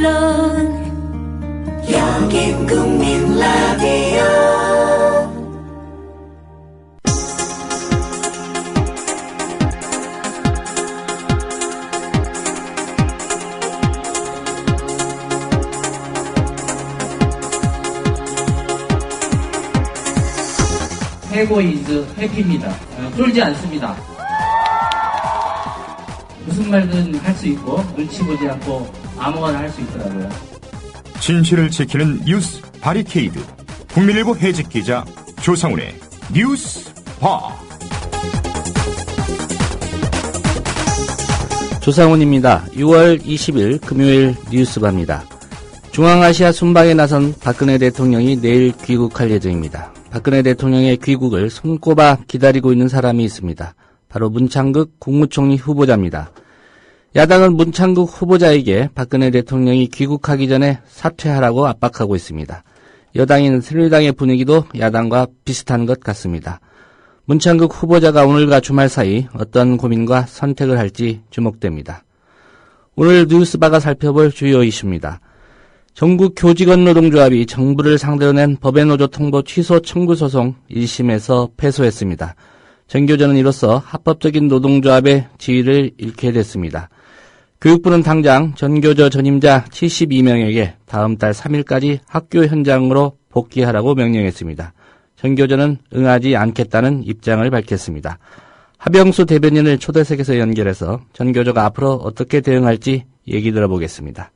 물론 여긴 국민 라디오. 해고 이즈 해피입니다. 쫄지 않습니다. 무슨 말든 할 수 있고 눈치 보지 않고 아무거나 할 수 있더라고요. 진실을 지키는 뉴스 바리케이드. 국민일보 해직 기자 조상훈의 뉴스바. 조상훈입니다. 6월 20일 금요일 뉴스바입니다. 중앙아시아 순방에 나선 박근혜 대통령이 내일 귀국할 예정입니다. 박근혜 대통령의 귀국을 손꼽아 기다리고 있는 사람이 있습니다. 바로 문창극 국무총리 후보자입니다. 야당은 문창극 후보자에게 박근혜 대통령이 귀국하기 전에 사퇴하라고 압박하고 있습니다. 여당인 새누리당의 분위기도 야당과 비슷한 것 같습니다. 문창극 후보자가 오늘과 주말 사이 어떤 고민과 선택을 할지 주목됩니다. 오늘 뉴스바가 살펴볼 주요 이슈입니다. 전국 교직원 노동조합이 정부를 상대로 낸 법의 노조 통보 취소 청구 소송 1심에서 패소했습니다. 전교조는 이로써 합법적인 노동조합의 지위를 잃게 됐습니다. 교육부는 당장 전교조 전임자 72명에게 다음 달 3일까지 학교 현장으로 복귀하라고 명령했습니다. 전교조는 응하지 않겠다는 입장을 밝혔습니다. 하병수 대변인을 초대석에서 연결해서 전교조가 앞으로 어떻게 대응할지 얘기 들어보겠습니다.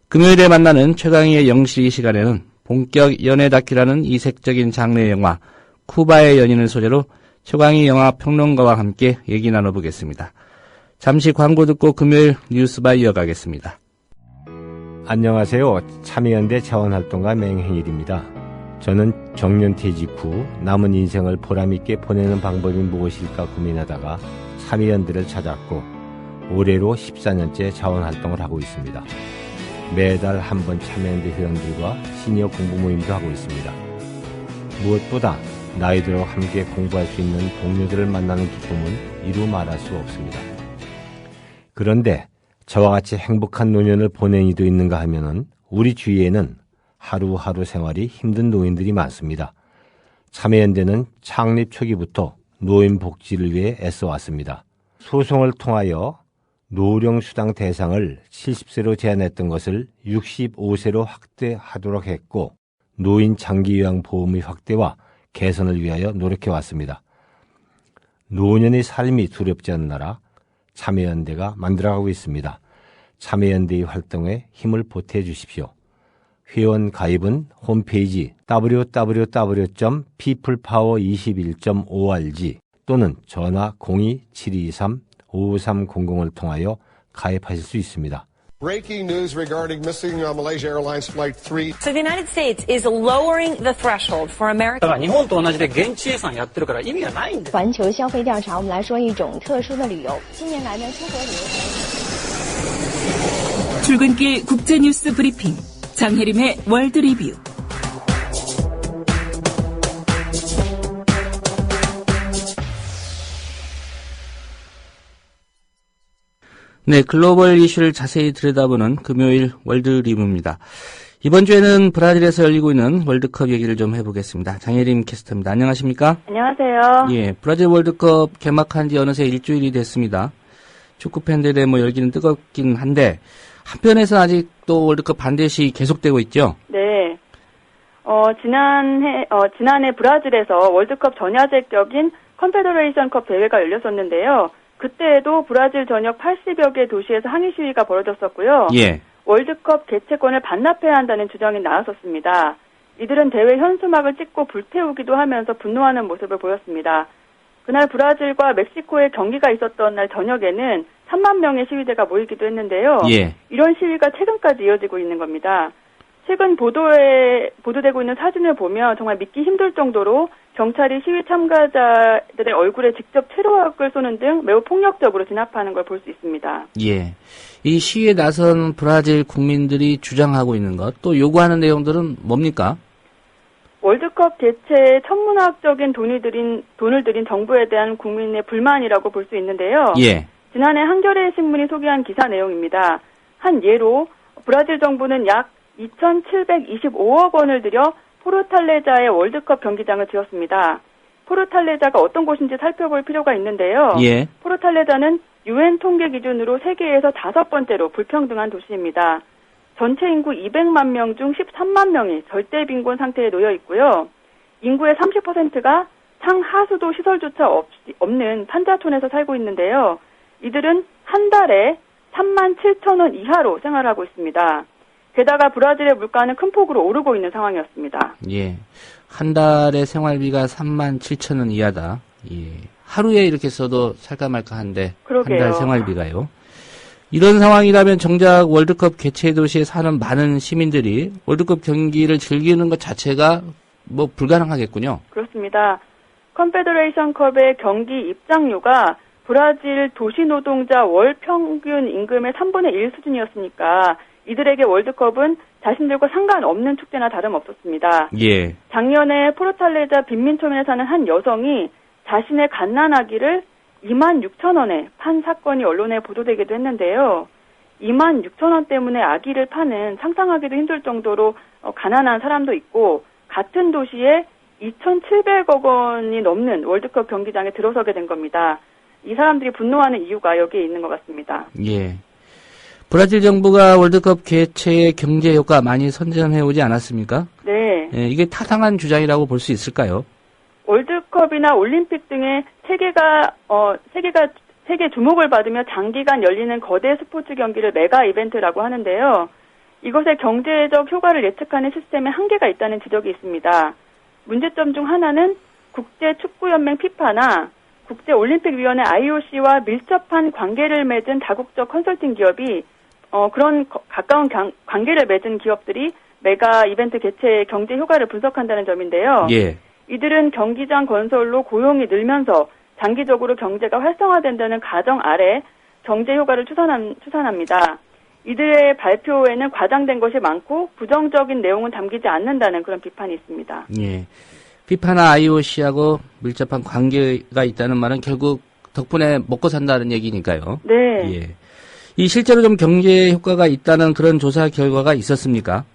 금요일에 만나는 최강희의 영시 시간에는 본격 연애 다큐라는 이색적인 장르 영화 쿠바의 연인을 소재로 최강희 영화 평론가와 함께 얘기 나눠보겠습니다. 잠시 광고 듣고 금요일 뉴스바 이어가겠습니다. 안녕하세요. 참여연대 자원활동가 맹행일입니다. 저는 정년퇴직 후 남은 인생을 보람있게 보내는 방법이 무엇일까 고민하다가 참여연대를 찾았고 올해로 14년째 자원활동을 하고 있습니다. 매달 한 번 참여연대 회원들과 시니어 공부 모임도 하고 있습니다. 무엇보다 나이 들어 함께 공부할 수 있는 동료들을 만나는 기쁨은 이루 말할 수 없습니다. 그런데 저와 같이 행복한 노년을 보낸 이도 있는가 하면은 우리 주위에는 하루하루 생활이 힘든 노인들이 많습니다. 참여연대는 창립 초기부터 노인 복지를 위해 애써왔습니다. 소송을 통하여 노령수당 대상을 70세로 제한했던 것을 65세로 확대하도록 했고 노인 장기요양보험의 확대와 개선을 위하여 노력해왔습니다. 노년의 삶이 두렵지 않는 나라 참여연대가 만들어가고 있습니다. 참여연대의 활동에 힘을 보태주십시오. 회원 가입은 홈페이지 www.peoplepower21.org 또는 전화 02-723-5530을 통하여 가입하실 수 있습니다. Breaking news regarding missing Malaysia Airlines Flight 3. So the United States is lowering the threshold for America. 日本と同じで現地予算やってるから意味がないんだ。环球消费调查，我们来说一种特殊的旅游。近年来呢，出国旅游。 출근길 국제뉴스 브리핑 장혜림의 월드 리뷰. 네, 글로벌 이슈를 자세히 들여다보는 금요일 월드 리뷰입니다. 이번 주에는 브라질에서 열리고 있는 월드컵 얘기를 좀 해보겠습니다. 장혜림 캐스터입니다. 안녕하십니까? 안녕하세요. 예, 브라질 월드컵 개막한 지 어느새 일주일이 됐습니다. 축구 팬들의 열기는 뜨겁긴 한데 한편에서는 아직 또 월드컵 반드시 계속되고 있죠? 네. 지난해 브라질에서 월드컵 전야제격인 컨페더레이션컵 대회가 열렸었는데요. 그때에도 브라질 전역 80여 개 도시에서 항의 시위가 벌어졌었고요. 예. 월드컵 개최권을 반납해야 한다는 주장이 나왔었습니다. 이들은 대회 현수막을 찍고 불태우기도 하면서 분노하는 모습을 보였습니다. 그날 브라질과 멕시코의 경기가 있었던 날 저녁에는 3만 명의 시위대가 모이기도 했는데요. 예. 이런 시위가 최근까지 이어지고 있는 겁니다. 최근 보도되고 있는 사진을 보면 정말 믿기 힘들 정도로 경찰이 시위 참가자들의 얼굴에 직접 체류학을 쏘는 등 매우 폭력적으로 진압하는 걸 볼 수 있습니다. 예. 이 시위에 나선 브라질 국민들이 주장하고 있는 것, 또 요구하는 내용들은 뭡니까? 월드컵 개최에 천문학적인 돈을 들인 정부에 대한 국민의 불만이라고 볼 수 있는데요. 예. 지난해 한겨레 신문이 소개한 기사 내용입니다. 한 예로 브라질 정부는 약 2,725억 원을 들여 포르탈레자의 월드컵 경기장을 지었습니다. 포르탈레자가 어떤 곳인지 살펴볼 필요가 있는데요. 예. 포르탈레자는 UN 통계 기준으로 세계에서 5번째로 불평등한 도시입니다. 전체 인구 200만 명 중 13만 명이 절대 빈곤 상태에 놓여 있고요. 인구의 30%가 상하수도 시설조차 없는 판자촌에서 살고 있는데요. 이들은 한 달에 37,000원 이하로 생활하고 있습니다. 게다가 브라질의 물가는 큰 폭으로 오르고 있는 상황이었습니다. 예. 한 달에 생활비가 37,000원 이하다. 예. 하루에 이렇게 써도 살까 말까 한데 한 달 생활비가요. 이런 상황이라면 정작 월드컵 개최 도시에 사는 많은 시민들이 월드컵 경기를 즐기는 것 자체가 뭐 불가능하겠군요. 그렇습니다. 컨페더레이션 컵의 경기 입장료가 브라질 도시 노동자 월 평균 임금의 3분의 1 수준이었으니까 이들에게 월드컵은 자신들과 상관없는 축제나 다름없었습니다. 예. 작년에 포르탈레자 빈민촌에 사는 한 여성이 자신의 갓난아기를 26,000원에 판 사건이 언론에 보도되기도 했는데요. 26,000원 때문에 아기를 파는 상상하기도 힘들 정도로 가난한 사람도 있고 같은 도시에 2,700억 원이 넘는 월드컵 경기장에 들어서게 된 겁니다. 이 사람들이 분노하는 이유가 여기에 있는 것 같습니다. 예. 브라질 정부가 월드컵 개최의 경제 효과 많이 선전해오지 않았습니까? 네. 예, 이게 타당한 주장이라고 볼 수 있을까요? 월드컵이나 올림픽 등의 세계 주목을 받으며 장기간 열리는 거대 스포츠 경기를 메가 이벤트라고 하는데요. 이것의 경제적 효과를 예측하는 시스템에 한계가 있다는 지적이 있습니다. 문제점 중 하나는 국제축구연맹 피파나 국제올림픽위원회 IOC와 밀접한 관계를 맺은 다국적 컨설팅 기업이 그런 가까운 관계를 맺은 기업들이 메가 이벤트 개최의 경제 효과를 분석한다는 점인데요. 예. 이들은 경기장 건설로 고용이 늘면서 장기적으로 경제가 활성화된다는 가정 아래 경제 효과를 추산합니다. 이들의 발표에는 과장된 것이 많고 부정적인 내용은 담기지 않는다는 그런 비판이 있습니다. 예. 피파나 IOC하고 밀접한 관계가 있다는 말은 결국 덕분에 먹고 산다는 얘기니까요. 네. 예. 이 실제로 좀 경제 효과가 있다는 그런 조사 결과가 있었습니까?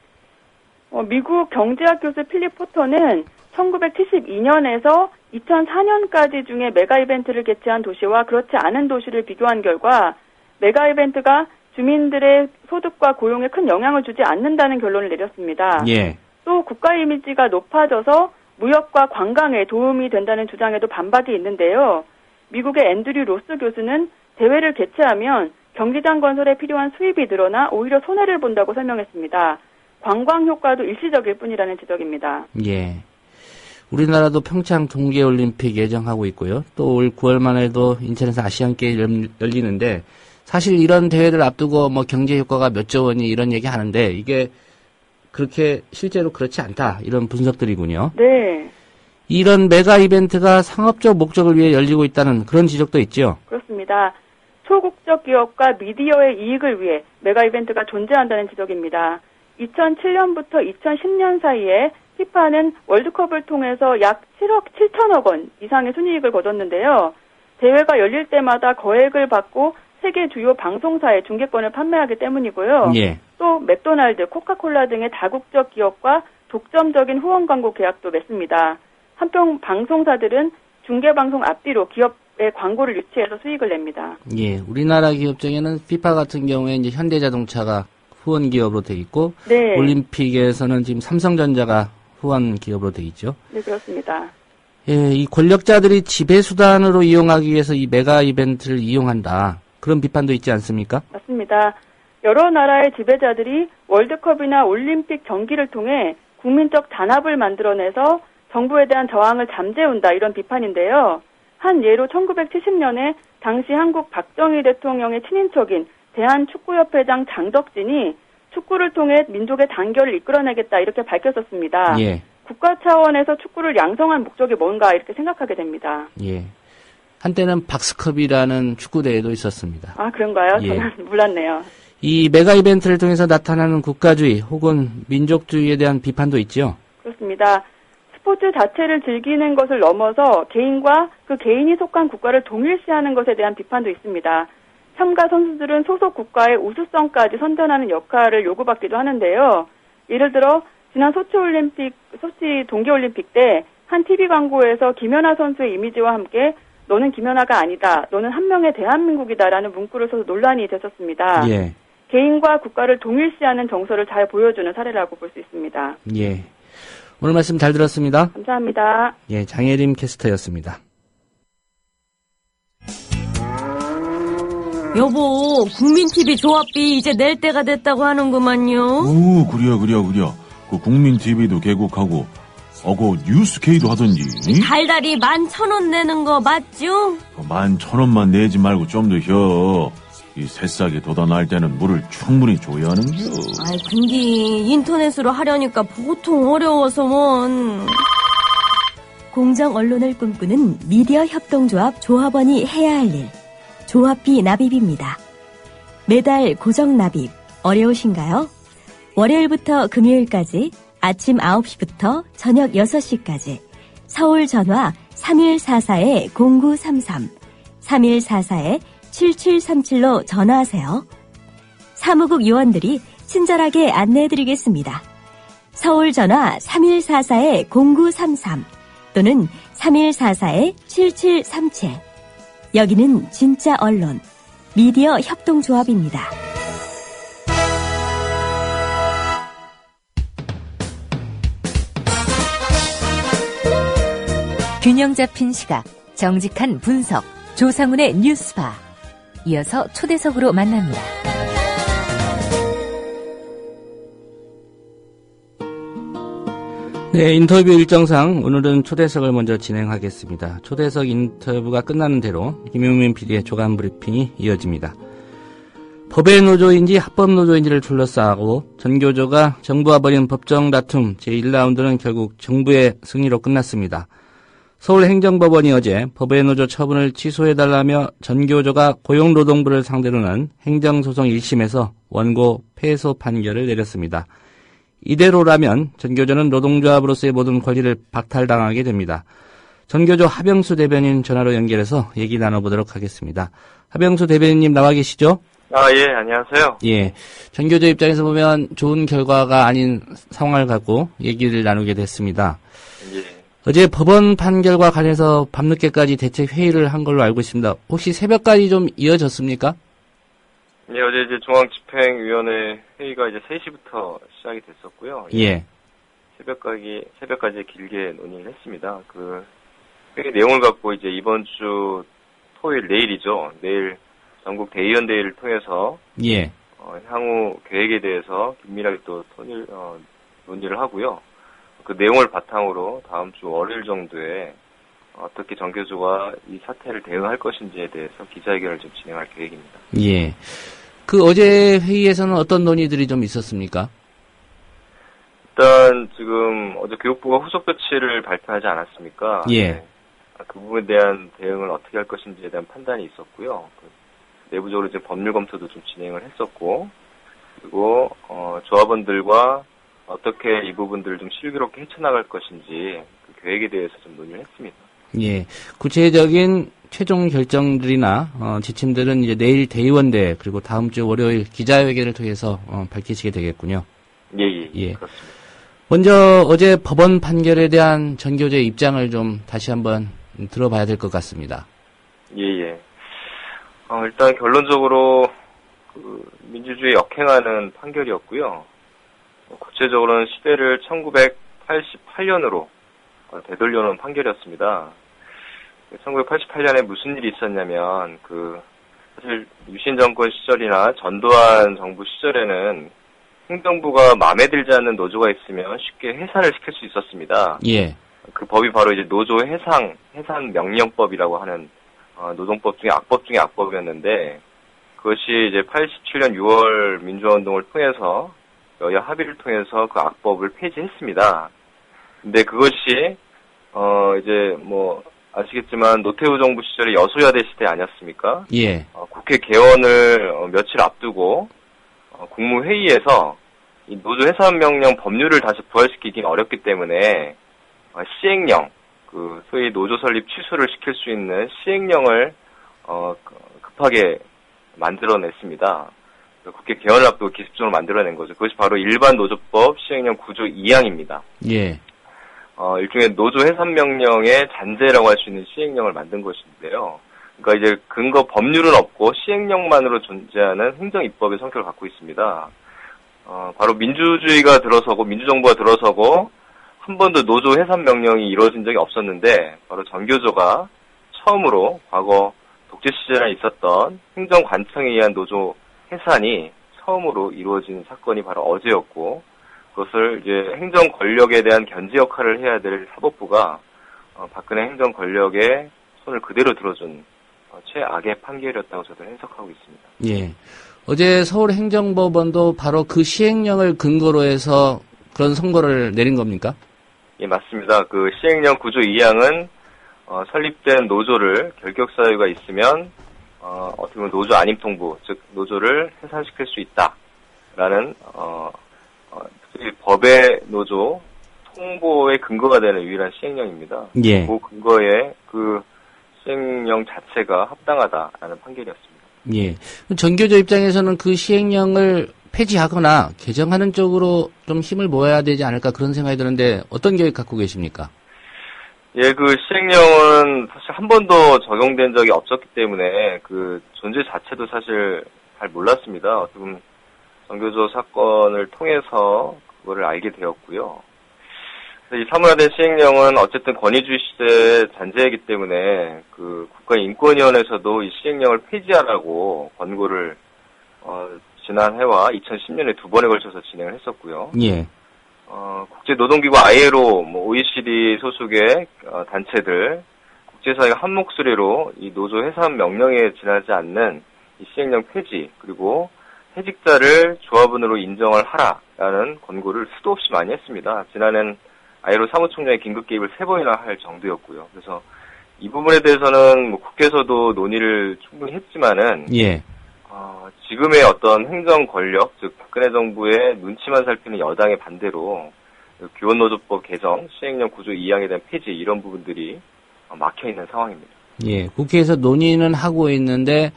미국 경제학 교수 필립 포터는 1972년에서 2004년까지 중에 메가 이벤트를 개최한 도시와 그렇지 않은 도시를 비교한 결과 메가 이벤트가 주민들의 소득과 고용에 큰 영향을 주지 않는다는 결론을 내렸습니다. 예. 또 국가 이미지가 높아져서 무역과 관광에 도움이 된다는 주장에도 반박이 있는데요. 미국의 앤드류 로스 교수는 대회를 개최하면 경기장 건설에 필요한 수입이 늘어나 오히려 손해를 본다고 설명했습니다. 관광 효과도 일시적일 뿐이라는 지적입니다. 예. 우리나라도 평창 동계올림픽 예정하고 있고요. 또 올 9월만 해도 인천에서 아시안게임 열리는데 사실 이런 대회를 앞두고 뭐 경제 효과가 몇 조 원이 이런 얘기 하는데 이게 그렇게 실제로 그렇지 않다 이런 분석들이군요. 네. 이런 메가 이벤트가 상업적 목적을 위해 열리고 있다는 그런 지적도 있죠. 그렇습니다. 초국적 기업과 미디어의 이익을 위해 메가 이벤트가 존재한다는 지적입니다. 2007년부터 2010년 사이에 피파는 월드컵을 통해서 약 7억 7천억 원 이상의 순이익을 거뒀는데요. 대회가 열릴 때마다 거액을 받고 세계 주요 방송사에 중계권을 판매하기 때문이고요. 예. 또 맥도날드, 코카콜라 등의 다국적 기업과 독점적인 후원 광고 계약도 맺습니다. 한편 방송사들은 중계방송 앞뒤로 기업의 광고를 유치해서 수익을 냅니다. 예, 우리나라 기업 중에는 피파 같은 경우에 이제 현대자동차가 후원 기업으로 돼 있고, 네. 올림픽에서는 지금 삼성전자가 후원 기업으로 돼 있죠. 네, 그렇습니다. 예, 이 권력자들이 지배 수단으로 이용하기 위해서 이 메가 이벤트를 이용한다. 그런 비판도 있지 않습니까? 맞습니다. 여러 나라의 지배자들이 월드컵이나 올림픽 경기를 통해 국민적 단합을 만들어내서 정부에 대한 저항을 잠재운다 이런 비판인데요. 한 예로 1970년에 당시 한국 박정희 대통령의 친인척인 대한축구협회장 장덕진이 축구를 통해 민족의 단결을 이끌어내겠다 이렇게 밝혔었습니다. 예. 국가 차원에서 축구를 양성한 목적이 뭔가 이렇게 생각하게 됩니다. 예. 한때는 박스컵이라는 축구대회도 있었습니다. 아, 그런가요? 예. 저는 몰랐네요. 이 메가 이벤트를 통해서 나타나는 국가주의 혹은 민족주의에 대한 비판도 있죠. 그렇습니다. 스포츠 자체를 즐기는 것을 넘어서 개인과 그 개인이 속한 국가를 동일시하는 것에 대한 비판도 있습니다. 참가 선수들은 소속 국가의 우수성까지 선전하는 역할을 요구받기도 하는데요. 예를 들어 지난 소치 동계올림픽 때 한 TV 광고에서 김연아 선수의 이미지와 함께 너는 김연아가 아니다, 너는 한 명의 대한민국이다라는 문구를 써서 논란이 됐었습니다. 예. 개인과 국가를 동일시하는 정서를 잘 보여주는 사례라고 볼 수 있습니다. 예. 오늘 말씀 잘 들었습니다. 감사합니다. 예, 장혜림 캐스터였습니다. 여보, 국민TV 조합비 이제 낼 때가 됐다고 하는구만요. 오, 그려. 그 국민TV도 개국하고, 그 뉴스K도 하던지. 달달이 11,000원 내는 거 맞죠? 11,000원만 내지 말고 좀 더 혀. 이 새싹이 돋아날 때는 물을 충분히 줘야 하는겨. 아이, 근데 인터넷으로 하려니까 보통 어려워서 원. 공정 언론을 꿈꾸는 미디어 협동조합 조합원이 해야 할 일. 조합비 납입입니다. 매달 고정 납입 어려우신가요? 월요일부터 금요일까지 아침 9시부터 저녁 6시까지 서울 전화 3144-0933, 3144-7737로 전화하세요. 사무국 요원들이 친절하게 안내해드리겠습니다. 서울 전화 3144-0933 또는 3144-7737. 여기는 진짜 언론, 미디어 협동조합입니다. 균형 잡힌 시각, 정직한 분석, 조상훈의 뉴스바. 이어서 초대석으로 만납니다. 네, 인터뷰 일정상 오늘은 초대석을 먼저 진행하겠습니다. 초대석 인터뷰가 끝나는 대로 김용민 PD의 조간 브리핑이 이어집니다. 법의 노조인지 합법 노조인지를 둘러싸고 전교조가 정부와 벌인 법정 다툼 제1라운드는 결국 정부의 승리로 끝났습니다. 서울행정법원이 어제 법의 노조 처분을 취소해달라며 전교조가 고용노동부를 상대로 낸 행정소송 1심에서 원고 패소 판결을 내렸습니다. 이대로라면 전교조는 노동조합으로서의 모든 권리를 박탈당하게 됩니다. 전교조 하병수 대변인 전화로 연결해서 얘기 나눠보도록 하겠습니다. 하병수 대변인님 나와 계시죠? 예, 안녕하세요. 예, 전교조 입장에서 보면 좋은 결과가 아닌 상황을 갖고 얘기를 나누게 됐습니다. 예. 어제 법원 판결과 관해서 밤늦게까지 대책 회의를 한 걸로 알고 있습니다. 혹시 새벽까지 좀 이어졌습니까? 예, 어제 이제 중앙집행위원회 회의가 이제 3시부터 시작이 됐었고요. 예. 새벽까지 길게 논의를 했습니다. 그 회의 내용을 갖고 이제 이번 주 토요일 내일이죠. 내일 전국 대의원 대회를 통해서 예. 향후 계획에 대해서 긴밀하게 또 논의를 하고요. 그 내용을 바탕으로 다음 주 월요일 정도에 어떻게 전교조가 이 사태를 대응할 것인지에 대해서 기자회견을 좀 진행할 계획입니다. 예. 그 어제 회의에서는 어떤 논의들이 좀 있었습니까? 일단 지금 어제 교육부가 후속 조치를 발표하지 않았습니까? 예. 네. 그 부분에 대한 대응을 어떻게 할 것인지에 대한 판단이 있었고요. 내부적으로 이제 법률 검토도 좀 진행을 했었고, 그리고 조합원들과 어떻게 이 부분들을 좀 슬기롭게 헤쳐나갈 것인지 그 계획에 대해서 좀 논의를 했습니다. 예, 구체적인 최종 결정들이나 지침들은 이제 내일 대의원대 그리고 다음 주 월요일 기자회견을 통해서 밝히시게 되겠군요. 예. 그렇습니다. 먼저 어제 법원 판결에 대한 전교조의 입장을 좀 다시 한번 들어봐야 될 것 같습니다. 예. 일단 결론적으로 그 민주주의에 역행하는 판결이었고요. 구체적으로는 시대를 1988년으로 되돌려놓은 판결이었습니다. 1988년에 무슨 일이 있었냐면, 사실 유신 정권 시절이나 전두환 정부 시절에는 행정부가 마음에 들지 않는 노조가 있으면 쉽게 해산을 시킬 수 있었습니다. 예. 그 법이 바로 이제 노조 해산 명령법이라고 하는 노동법 중에 악법 중에 악법이었는데, 그것이 이제 87년 6월 민주화운동을 통해서 여야 합의를 통해서 그 악법을 폐지했습니다. 근데 그것이 이제 아시겠지만 노태우 정부 시절에 여소야대 시대 아니었습니까? 예. 국회 개원을 며칠 앞두고 국무회의에서 이 노조 해산 명령 법률을 다시 부활시키긴 어렵기 때문에 시행령, 소위 노조 설립 취소를 시킬 수 있는 시행령을 급하게 만들어냈습니다. 국회 개헌을 앞두고 기습적으로 만들어낸 거죠. 그것이 바로 일반 노조법 시행령 9조 2항입니다. 예. 일종의 노조 해산 명령의 잔재라고 할 수 있는 시행령을 만든 것인데요. 그러니까 이제 근거 법률은 없고 시행령만으로 존재하는 행정 입법의 성격을 갖고 있습니다. 바로 민주주의가 들어서고 민주정부가 들어서고 한 번도 노조 해산 명령이 이루어진 적이 없었는데 바로 정교조가 처음으로 과거 독재 시절에 있었던 행정관청에 의한 노조 해산이 처음으로 이루어진 사건이 바로 어제였고 그것을 이제 행정 권력에 대한 견제 역할을 해야 될 사법부가 박근혜 행정 권력의 손을 그대로 들어준 최악의 판결이었다고 저도 해석하고 있습니다. 예. 어제 서울행정법원도 바로 그 시행령을 근거로 해서 그런 선고를 내린 겁니까? 예, 맞습니다. 그 시행령 9조 2항은 설립된 노조를 결격 사유가 있으면 어떻게 보면 노조 안임 통보, 즉 노조를 해산시킬 수 있다라는 법의 노조 통보의 근거가 되는 유일한 시행령입니다. 예. 그 근거에 그 시행령 자체가 합당하다라는 판결이었습니다. 예. 정교조 입장에서는 그 시행령을 폐지하거나 개정하는 쪽으로 좀 힘을 모아야 되지 않을까 그런 생각이 드는데 어떤 계획 갖고 계십니까? 예, 그 시행령은 사실 한 번도 적용된 적이 없었기 때문에 그 존재 자체도 사실 잘 몰랐습니다. 어떻게 보면 정교조 사건을 통해서 그거를 알게 되었고요. 그래서 이 사무화된 시행령은 어쨌든 권위주의 시대의 잔재이기 때문에 그 국가인권위원회에서도 이 시행령을 폐지하라고 권고를 지난해와 2010년에 두 번에 걸쳐서 진행을 했었고요. 예. 국제노동기구 ILO, OECD 소속의 단체들, 국제사회가 한 목소리로 이 노조 해산 명령에 지나지 않는 이 시행령 폐지, 그리고 해직자를 조합원으로 인정을 하라라는 권고를 수도 없이 많이 했습니다. 지난해는 ILO 사무총장의 긴급 개입을 3번이나 할 정도였고요. 그래서 이 부분에 대해서는 국회에서도 논의를 충분히 했지만은, 예. 지금의 어떤 행정 권력, 즉 박근혜 정부의 눈치만 살피는 여당의 반대로 기원노조법 개정, 시행령 9조 2항에 대한 폐지 이런 부분들이 막혀 있는 상황입니다. 예, 국회에서 논의는 하고 있는데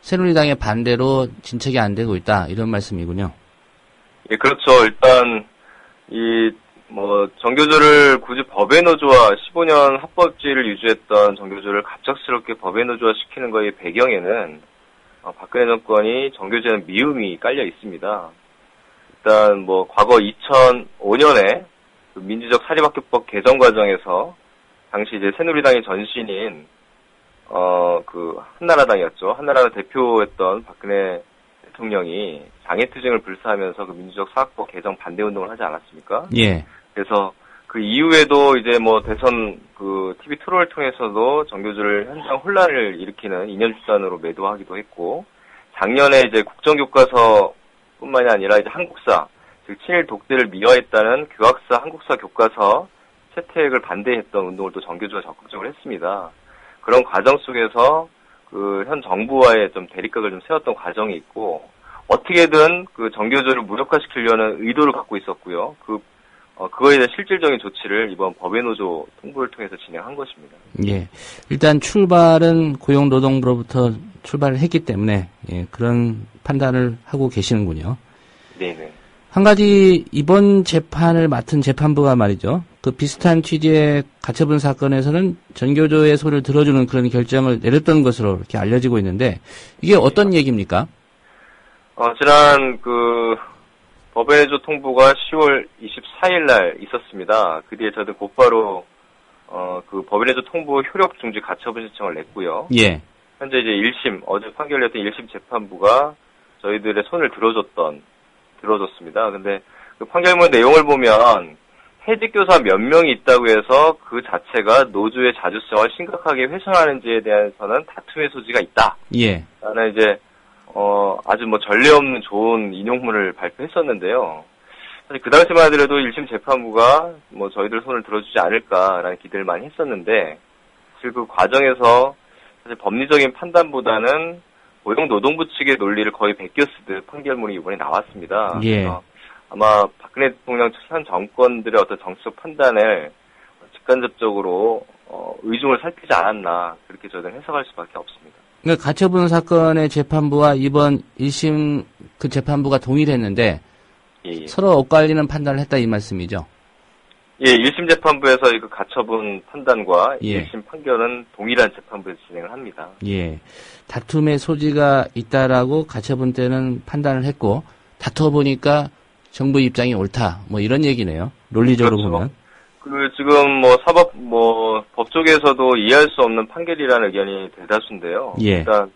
새누리당의 반대로 진척이 안 되고 있다 이런 말씀이군요. 예, 그렇죠. 일단 정교조를 굳이 법의 노조화 15년 합법주의를 유지했던 정교조를 갑작스럽게 법의 노조화 시키는 거의 배경에는 박근혜 정권이 정교조에는 미움이 깔려 있습니다. 일단 과거 2005년에 그 민주적 사립학교법 개정 과정에서 당시 이제 새누리당의 전신인 한나라당이었죠. 한나라당 대표했던 박근혜 대통령이 장애투쟁을 불사하면서 그 민주적 사학법 개정 반대 운동을 하지 않았습니까? 예. 그래서 그 이후에도 이제 대선 TV 토론을 통해서도 정교조를 현장 혼란을 일으키는 이념 집단으로 매도하기도 했고, 작년에 이제 국정교과서뿐만이 아니라 이제 한국사, 즉 친일 독재를 미화했다는 교학사 한국사 교과서 채택을 반대했던 운동을 또 정교조가 적극적으로 했습니다. 그런 과정 속에서 그 현 정부와의 좀 대립각을 좀 세웠던 과정이 있고, 어떻게든 그 정교조를 무력화시키려는 의도를 갖고 있었고요. 그거에 대한 실질적인 조치를 이번 법외노조 통보를 통해서 진행한 것입니다. 예. 일단 출발은 고용노동부로부터 출발을 했기 때문에, 예, 그런 판단을 하고 계시는군요. 네네. 한 가지 이번 재판을 맡은 재판부가 말이죠. 그 비슷한 취지의 가처분 사건에서는 정교조의 소리를 들어주는 그런 결정을 내렸던 것으로 이렇게 알려지고 있는데, 이게 어떤 얘기입니까? 지난 법외노조 통보가 10월 24일 날 있었습니다. 그 뒤에 저도 곧바로 그 법외노조 통보 효력 중지 가처분 신청을 냈고요. 예. 현재 이제 1심, 어제 판결냈던 1심 재판부가 저희들의 손을 들어줬습니다. 근데 그 판결문 내용을 보면 해직교사 몇 명이 있다고 해서 그 자체가 노조의 자주성을 심각하게 훼손하는지에 대해서는 다툼의 소지가 있다. 예. 라는 이제 아주 전례 없는 좋은 인용문을 발표했었는데요. 사실 그 당시만 하더라도 1심 재판부가 저희들 손을 들어주지 않을까라는 기대를 많이 했었는데, 사실 그 과정에서 사실 법리적인 판단보다는 고용노동부 측의 논리를 거의 베껴쓰듯 판결문이 이번에 나왔습니다. 예. 그래서 아마 박근혜 대통령 현 정권들의 어떤 정치적 판단을 직간접적으로 의중을 살피지 않았나, 그렇게 저희는 해석할 수밖에 없습니다. 그러니까 가처분 사건의 재판부와 이번 1심 그 재판부가 동일했는데 예. 서로 엇갈리는 판단을 했다 이 말씀이죠? 예, 1심 재판부에서 그 가처분 판단과 예. 1심 판결은 동일한 재판부에서 진행을 합니다. 예. 다툼의 소지가 있다라고 가처분 때는 판단을 했고 다퉈보니까 정부 입장이 옳다. 뭐 이런 얘기네요. 논리적으로 그렇죠. 보면. 지금 법 쪽에서도 이해할 수 없는 판결이라는 의견이 대다수인데요. 예. 일단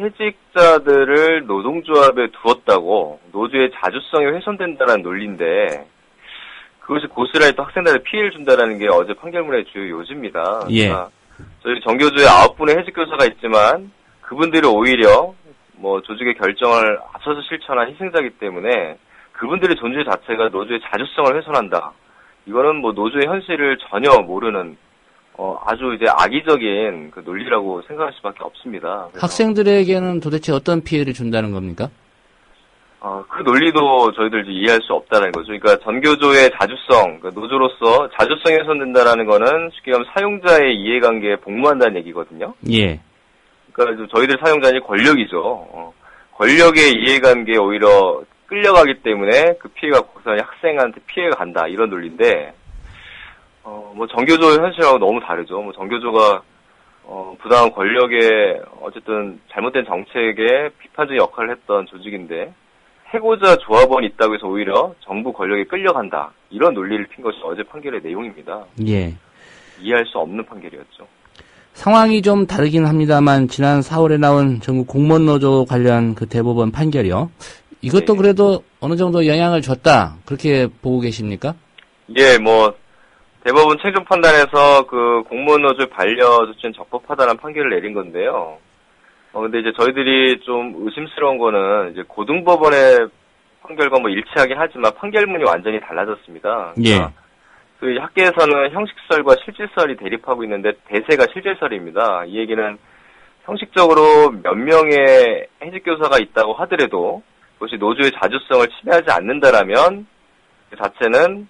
해직자들을 노동조합에 두었다고 노조의 자주성이 훼손된다는 논리인데 그것이 고스란히 또 학생들한테 피해를 준다라는 게 어제 판결문의 주요 요지입니다. 예. 그러니까 저희 정교조에 9분의 해직교사가 있지만 그분들이 오히려 조직의 결정을 앞서서 실천한 희생자이기 때문에 그분들의 존재 자체가 노조의 자주성을 훼손한다. 이거는 노조의 현실을 전혀 모르는 아주 이제 악의적인 그 논리라고 생각할 수밖에 없습니다. 학생들에게는 도대체 어떤 피해를 준다는 겁니까? 그 논리도 저희들 이해할 수 없다는 거죠. 그러니까 전교조의 자주성, 그러니까 노조로서 자주성이 훼손된다라는 거는 쉽게 말하면 사용자의 이해관계에 복무한다는 얘기거든요. 예. 그러니까 저희들 사용자는 권력이죠. 권력의 이해관계에 오히려 끌려가기 때문에 그 피해가 고스란히 학생한테 피해가 간다 이런 논리인데 정교조의 현실하고 너무 다르죠. 정교조가 부당한 권력에 어쨌든 잘못된 정책에 비판적인 역할을 했던 조직인데 해고자 조합원이 있다고 해서 오히려 정부 권력에 끌려간다 이런 논리를 핀 것이 어제 판결의 내용입니다. 예. 이해할 수 없는 판결이었죠. 상황이 좀 다르긴 합니다만 지난 4월에 나온 전국 공무원노조 관련 그 대법원 판결이요. 이것도 그래도 어느 정도 영향을 줬다 그렇게 보고 계십니까? 예, 대법원 최종 판단에서 그 공무원 노조 반려 조치는 적법하다는 판결을 내린 건데요. 근데 이제 저희들이 좀 의심스러운 거는 이제 고등법원의 판결과 일치하긴 하지만 판결문이 완전히 달라졌습니다. 예. 그 학계에서는 형식설과 실질설이 대립하고 있는데 대세가 실질설입니다. 이 얘기는 형식적으로 몇 명의 해직교사가 있다고 하더라도 그것이 노조의 자주성을 침해하지 않는다라면 그 자체는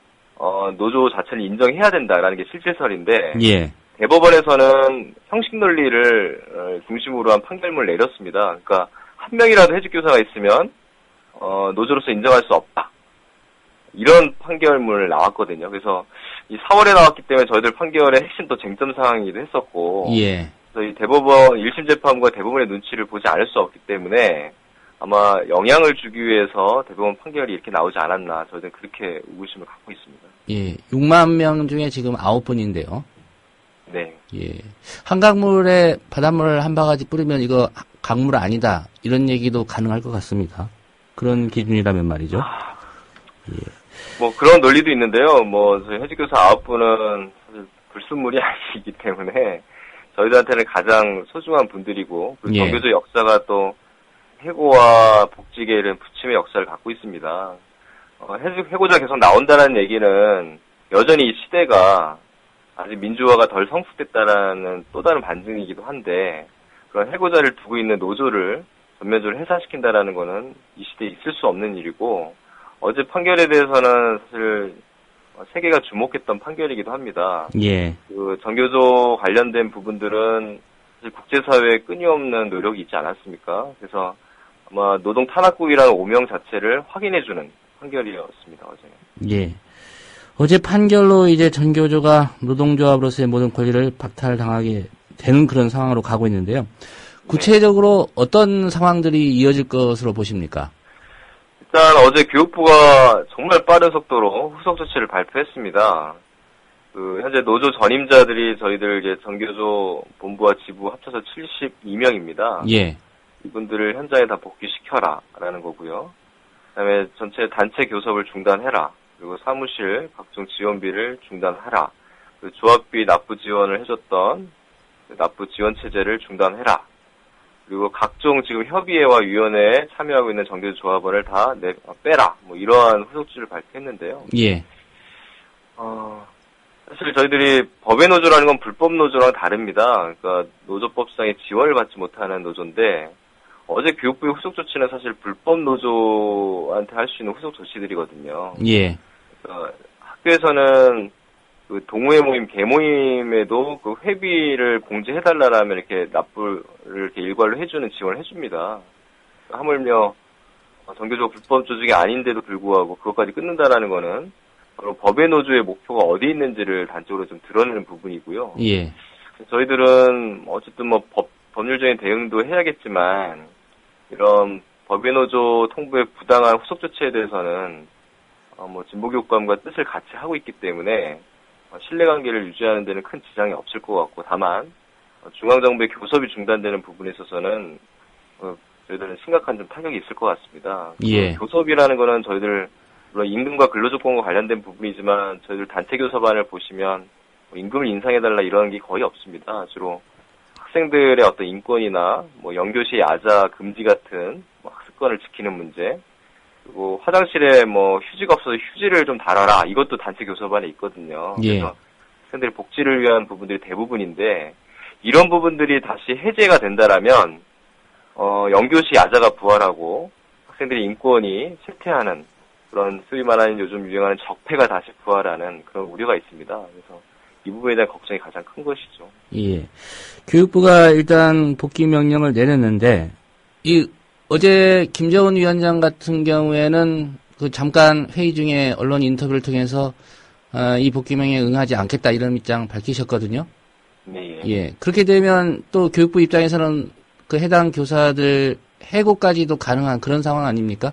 노조 자체를 인정해야 된다라는 게 실질설인데 예. 대법원에서는 형식 논리를 중심으로 한 판결문을 내렸습니다. 그러니까 한 명이라도 해직교사가 있으면 노조로서 인정할 수 없다. 이런 판결문을 나왔거든요. 그래서 이 4월에 나왔기 때문에 저희들 판결의 핵심 또 쟁점 사항이기도 했었고 예. 그래서 이 대법원 1심 재판부가 대법원의 눈치를 보지 않을 수 없기 때문에 아마 영향을 주기 위해서 대법원 판결이 이렇게 나오지 않았나 저희는 그렇게 의구심을 갖고 있습니다. 예, 6만 명 중에 지금 9분인데요. 네. 예, 한강물에 바닷물을 한 바가지 뿌리면 이거 강물 아니다 이런 얘기도 가능할 것 같습니다. 그런 기준이라면 말이죠. 예. 그런 논리도 있는데요. 저희 해직교사 9분은 사실 불순물이 아니기 때문에 저희들한테는 가장 소중한 분들이고 그리고 예. 정교조 역사가 또 해고와 복직에 이른 부침의 역사를 갖고 있습니다. 해고자 계속 나온다는 얘기는 여전히 이 시대가 아직 민주화가 덜 성숙됐다라는 또 다른 반증이기도 한데 그런 해고자를 두고 있는 노조를 전면적으로 해산시킨다라는 거는 이 시대에 있을 수 없는 일이고 어제 판결에 대해서는 사실 세계가 주목했던 판결이기도 합니다. 예. 그 정교조 관련된 부분들은 사실 국제사회에 끊임없는 노력이 있지 않았습니까? 그래서 아마 노동 탄압국이라는 오명 자체를 확인해주는 판결이었습니다, 어제. 예. 어제 판결로 이제 전교조가 노동조합으로서의 모든 권리를 박탈당하게 되는 그런 상황으로 가고 있는데요. 구체적으로 어떤 상황들이 이어질 것으로 보십니까? 일단 어제 교육부가 정말 빠른 속도로 후속 조치를 발표했습니다. 현재 노조 전임자들이 저희들 이제 전교조 본부와 지부 합쳐서 72명입니다. 예. 이분들을 현장에 다 복귀시켜라라는 거고요. 그다음에 전체 단체 교섭을 중단해라. 그리고 사무실 각종 지원비를 중단하라. 그리고 조합비 납부 지원을 해줬던 납부 지원 체제를 중단해라. 그리고 각종 지금 협의회와 위원회에 참여하고 있는 정교조 조합원을 다 빼라. 이러한 후속조치를 발표했는데요. 예. 사실 저희들이 법의 노조라는 건 불법 노조랑 다릅니다. 그러니까 노조법상의 지원을 받지 못하는 노조인데 어제 교육부의 후속 조치는 사실 불법 노조한테 할 수 있는 후속 조치들이거든요. 예. 학교에서는 그 동호회 모임, 개모임에도 그 회비를 공제해달라라면 이렇게 납부를 이렇게 일괄로 해주는 지원을 해줍니다. 하물며 정교조가 불법 조직이 아닌데도 불구하고 그것까지 끊는다라는 거는 바로 법의 노조의 목표가 어디 있는지를 단적으로 좀 드러내는 부분이고요. 예. 저희들은 어쨌든 뭐 법률적인 대응도 해야겠지만 이런 법의 노조 통부의 부당한 후속 조치에 대해서는 뭐 진보교육감과 뜻을 같이 하고 있기 때문에 신뢰관계를 유지하는 데는 큰 지장이 없을 것 같고, 다만 중앙정부의 교섭이 중단되는 부분에 있어서는 저희들은 심각한 좀 타격이 있을 것 같습니다. 예. 교섭이라는 거는 저희들 물론 임금과 근로조건과 관련된 부분이지만 저희들 단체 교섭안을 보시면 임금을 인상해달라 이런 게 거의 없습니다. 주로 학생들의 어떤 인권이나 뭐 연교시 야자 금지 같은 학습권을 지키는 문제, 그리고 화장실에 뭐 휴지가 없어서 휴지를 좀 달아라, 이것도 단체 교섭안에 있거든요. 예. 그래서 학생들의 복지를 위한 부분들이 대부분인데 이런 부분들이 다시 해제가 된다라면 연교시 야자가 부활하고 학생들의 인권이 쇠퇴하는 그런 소위 말하는 요즘 유행하는 적폐가 다시 부활하는 그런 우려가 있습니다. 그래서 이 부분에 대한 걱정이 가장 큰 것이죠. 예. 교육부가 일단 복귀 명령을 내렸는데 어제 김재원 위원장 같은 경우에는 그 잠깐 회의 중에 언론 인터뷰를 통해서 이 복귀 명령에 응하지 않겠다 이런 입장 밝히셨거든요. 네. 예. 그렇게 되면 또 교육부 입장에서는 그 해당 교사들 해고까지도 가능한 그런 상황 아닙니까?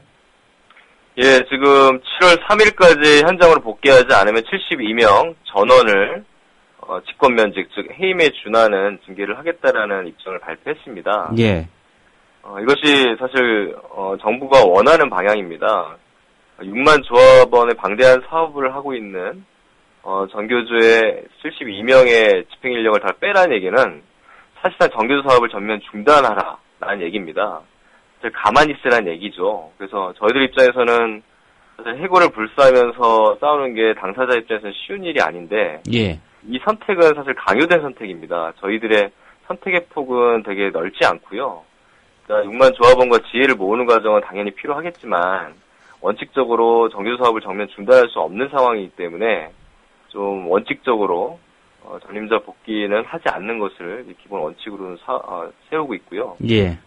예, 지금 7월 3일까지 현장으로 복귀하지 않으면 72명 전원을 직권면직, 즉 해임에 준하는 징계를 하겠다라는 입장을 발표했습니다. 예. 이것이 사실 정부가 원하는 방향입니다. 6만 조합원의 방대한 사업을 하고 있는 전교조의 72명의 집행인력을 다 빼라는 얘기는 사실상 전교조 사업을 전면 중단하라라는 얘기입니다. 가만히 있으라는 얘기죠. 그래서 저희들 입장에서는 사실 해고를 불사하면서 싸우는 게 당사자 입장에서는 쉬운 일이 아닌데, 예. 이 선택은 사실 강요된 선택입니다. 저희들의 선택의 폭은 되게 넓지 않고요. 그러니까 6만 조합원과 지혜를 모으는 과정은 당연히 필요하겠지만 원칙적으로 정규 사업을 정면 중단할 수 없는 상황이기 때문에 좀 원칙적으로 전임자 복귀는 하지 않는 것을 기본 원칙으로는 세우고 있고요. 예.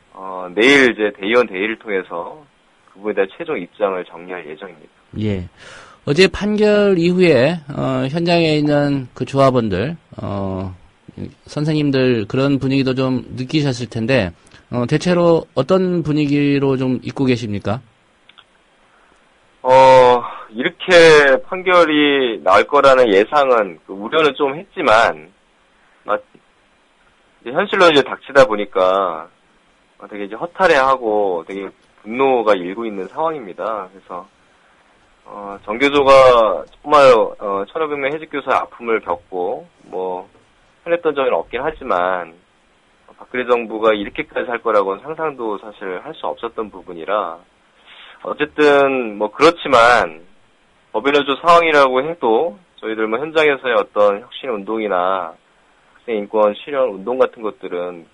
내일 이제 대의원 대의를 통해서 그 부분에 대한 최종 입장을 정리할 예정입니다. 예. 어제 판결 이후에 현장에 있는 그 조합원들, 선생님들 그런 분위기도 좀 느끼셨을 텐데 대체로 어떤 분위기로 좀 입고 계십니까? 이렇게 판결이 나올 거라는 예상은 우려는 좀 했지만 현실로 이제 닥치다 보니까 되게 이제 허탈해하고 되게 분노가 일고 있는 상황입니다. 그래서 정교조가 정말 1,500명 해직교사의 아픔을 겪고 뭐 편했던 점은 없긴 하지만 박근혜 정부가 이렇게까지 할 거라고는 상상도 사실 할 수 없었던 부분이라 어쨌든 뭐 그렇지만 법인노조 상황이라고 해도 저희들 뭐 현장에서의 어떤 혁신 운동이나 학생 인권 실현 운동 같은 것들은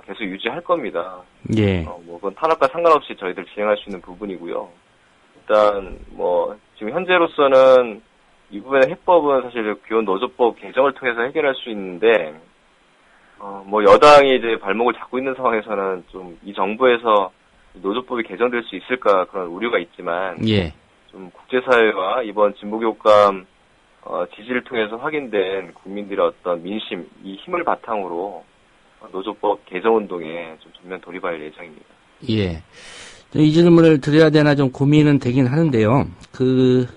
계속 유지할 겁니다. 예. 뭐 그건 탄압과 상관없이 저희들 진행할 수 있는 부분이고요. 일단 뭐 지금 현재로서는 이 부분의 해법은 사실 교원노조법 개정을 통해서 해결할 수 있는데 뭐 여당이 이제 발목을 잡고 있는 상황에서는 좀 이 정부에서 노조법이 개정될 수 있을까 그런 우려가 있지만 예. 좀 국제사회와 이번 진보교육감 지지를 통해서 확인된 국민들의 어떤 민심, 이 힘을 바탕으로 노조법 개정 운동에 좀 전면 돌입할 예정입니다. 예. 이 질문을 드려야 되나 좀 고민은 되긴 하는데요. 그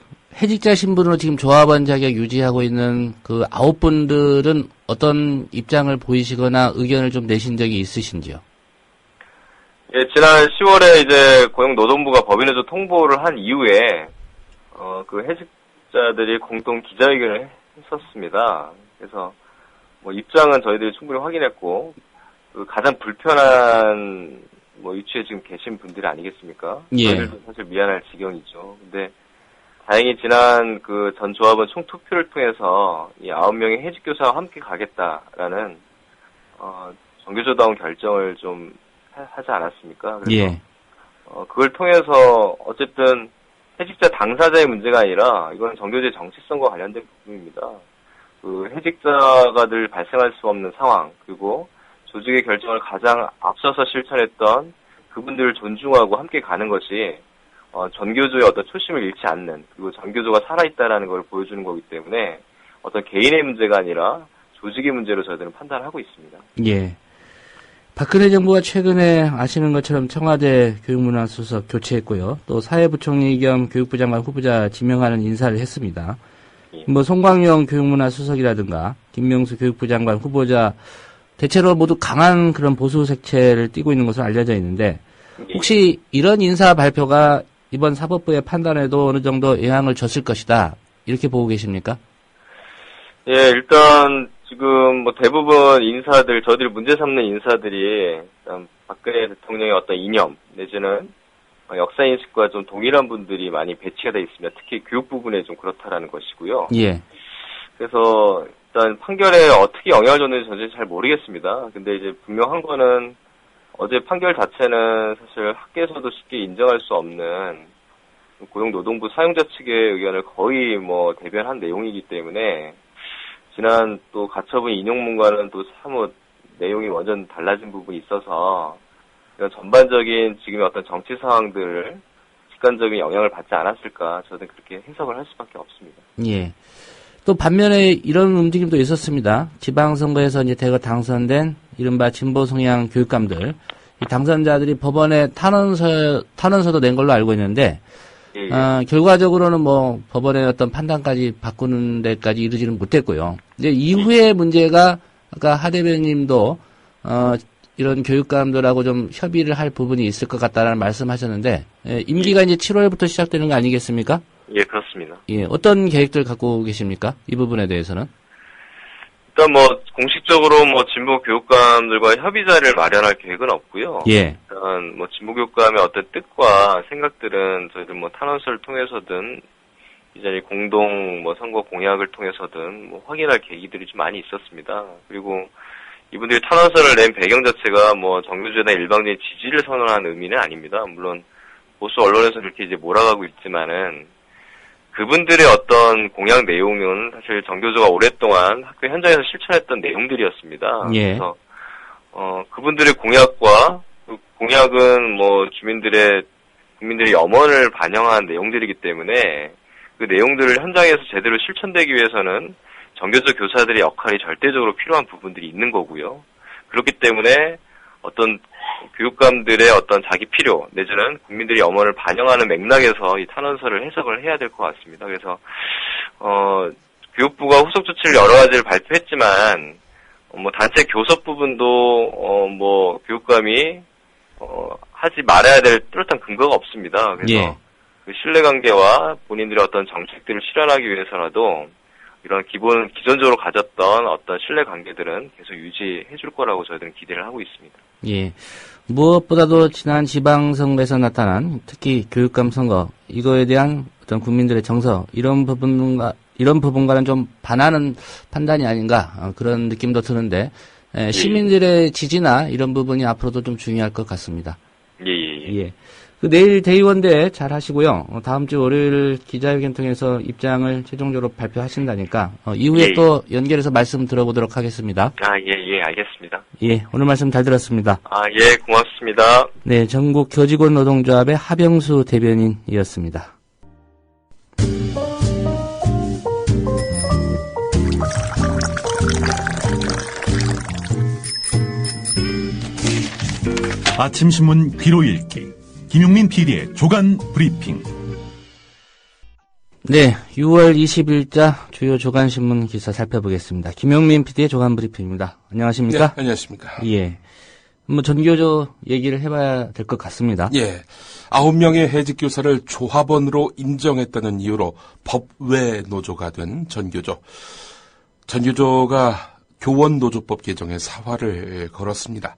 해직자 신분으로 지금 조합원 자격 유지하고 있는 그 9분들은 어떤 입장을 보이시거나 의견을 좀 내신 적이 있으신지요? 예, 지난 10월에 이제 고용노동부가 법인노조 통보를 한 이후에 그 해직자들이 공동 기자회견을 했었습니다. 그래서 뭐 입장은 저희들이 충분히 확인했고 그 가장 불편한 뭐 위치에 지금 계신 분들이 아니겠습니까? 예. 저희들도 사실 미안할 지경이죠. 근데 다행히 지난 그 전 조합원 총 투표를 통해서 이 9명의 해직 교사와 함께 가겠다라는 정교조다운 결정을 좀 하지 않았습니까? 그래서 예. 그걸 통해서 어쨌든 해직자 당사자의 문제가 아니라 이건 정교조의 정치성과 관련된 부분입니다. 그 해직자가 늘 발생할 수 없는 상황, 그리고 조직의 결정을 가장 앞서서 실천했던 그분들을 존중하고 함께 가는 것이 전교조의 어떤 초심을 잃지 않는, 그리고 전교조가 살아있다라는 걸 보여주는 거기 때문에 어떤 개인의 문제가 아니라 조직의 문제로 저희들은 판단하고 있습니다. 예. 박근혜 정부가 최근에 아시는 것처럼 청와대 교육문화수석 교체했고요. 또 사회부총리 겸 교육부 장관 후보자 지명하는 인사를 했습니다. 예. 뭐 송광용 교육문화수석이라든가 김명수 교육부 장관 후보자 대체로 모두 강한 그런 보수 색채를 띠고 있는 것으로 알려져 있는데 혹시 이런 인사 발표가 이번 사법부의 판단에도 어느 정도 영향을 줬을 것이다 이렇게 보고 계십니까? 예, 일단 지금 뭐 대부분 인사들, 저희들이 문제 삼는 인사들이 일단 박근혜 대통령의 어떤 이념 내지는 역사 인식과 좀 동일한 분들이 많이 배치가 돼 있습니다. 특히 교육 부분에 좀 그렇다라는 것이고요. 예. 그래서 일단 판결에 어떻게 영향을 줬는지 저는 잘 모르겠습니다. 근데 이제 분명한 거는 어제 판결 자체는 사실 학계에서도 쉽게 인정할 수 없는 고용노동부 사용자 측의 의견을 거의 뭐 대변한 내용이기 때문에 지난 또 가처분 인용문과는 또 사뭇 내용이 완전 달라진 부분이 있어서 이런 전반적인 지금의 어떤 정치 상황들을 직관적인 영향을 받지 않았을까 저는 그렇게 해석을 할 수밖에 없습니다. 예. 또 반면에 이런 움직임도 있었습니다. 지방선거에서 이제 대거 당선된 이른바 진보 성향 교육감들, 이 당선자들이 법원에 탄원서도 낸 걸로 알고 있는데, 결과적으로는 뭐 법원의 어떤 판단까지 바꾸는 데까지 이르지는 못했고요. 이제 이후의 문제가 아까 하 대변님도 이런 교육감들하고 좀 협의를 할 부분이 있을 것 같다라는 말씀하셨는데, 임기가 이제 7월부터 시작되는 거 아니겠습니까? 예, 그렇습니다. 예, 어떤 계획들 갖고 계십니까? 이 부분에 대해서는? 일단 뭐 공식적으로 뭐 진보 교육감들과 협의자를 마련할 계획은 없고요. 예. 일단 뭐 진보 교육감의 어떤 뜻과 생각들은 저희들 뭐 탄원서를 통해서든 이제 공동 뭐 선거 공약을 통해서든 뭐 확인할 계기들이 좀 많이 있었습니다. 그리고 이분들이 탄원서를 낸 배경 자체가 뭐 정교조나 일방적인 지지를 선언하는 의미는 아닙니다. 물론 보수 언론에서 그렇게 이제 몰아가고 있지만은 그분들의 어떤 공약 내용은 사실 정교조가 오랫동안 학교 현장에서 실천했던 내용들이었습니다. 예. 그래서 그분들의 공약과 그 공약은 뭐 국민들의 염원을 반영한 내용들이기 때문에 그 내용들을 현장에서 제대로 실천되기 위해서는 정교조 교사들의 역할이 절대적으로 필요한 부분들이 있는 거고요. 그렇기 때문에 어떤 교육감들의 어떤 자기 필요 내지는 국민들의 염원을 반영하는 맥락에서 이 탄원서를 해석을 해야 될 것 같습니다. 그래서 교육부가 후속 조치를 여러 가지를 발표했지만 뭐 단체 교섭 부분도 뭐 교육감이 하지 말아야 될 뚜렷한 근거가 없습니다. 그래서 예. 그 신뢰관계와 본인들의 어떤 정책들을 실현하기 위해서라도 이런 기존적으로 가졌던 어떤 신뢰관계들은 계속 유지해 줄 거라고 저희들은 기대를 하고 있습니다. 예. 무엇보다도 지난 지방선거에서 나타난 특히 교육감 선거, 이거에 대한 어떤 국민들의 정서, 이런 부분과는 좀 반하는 판단이 아닌가, 그런 느낌도 드는데, 시민들의 지지나 이런 부분이 앞으로도 좀 중요할 것 같습니다. 예. 그 내일 대의원대 잘 하시고요. 다음 주 월요일 기자회견 통해서 입장을 최종적으로 발표하신다니까 이후에 또 연결해서 말씀 들어보도록 하겠습니다. 예, 알겠습니다. 예, 오늘 말씀 잘 들었습니다. 예, 고맙습니다. 네, 전국 교직원 노동조합의 하병수 대변인이었습니다. 아침 신문 귀로 읽기. 김용민 PD의 조간 브리핑. 네, 6월 20일자 주요 조간신문 기사 살펴보겠습니다. 김용민 PD의 조간 브리핑입니다. 안녕하십니까? 네, 안녕하십니까? 예. 뭐 전교조 얘기를 해봐야 될 것 같습니다. 예. 9명의 해직 교사를 조합원으로 인정했다는 이유로 법외 노조가 된 전교조. 전교조가 교원노조법 개정에 사활을 걸었습니다.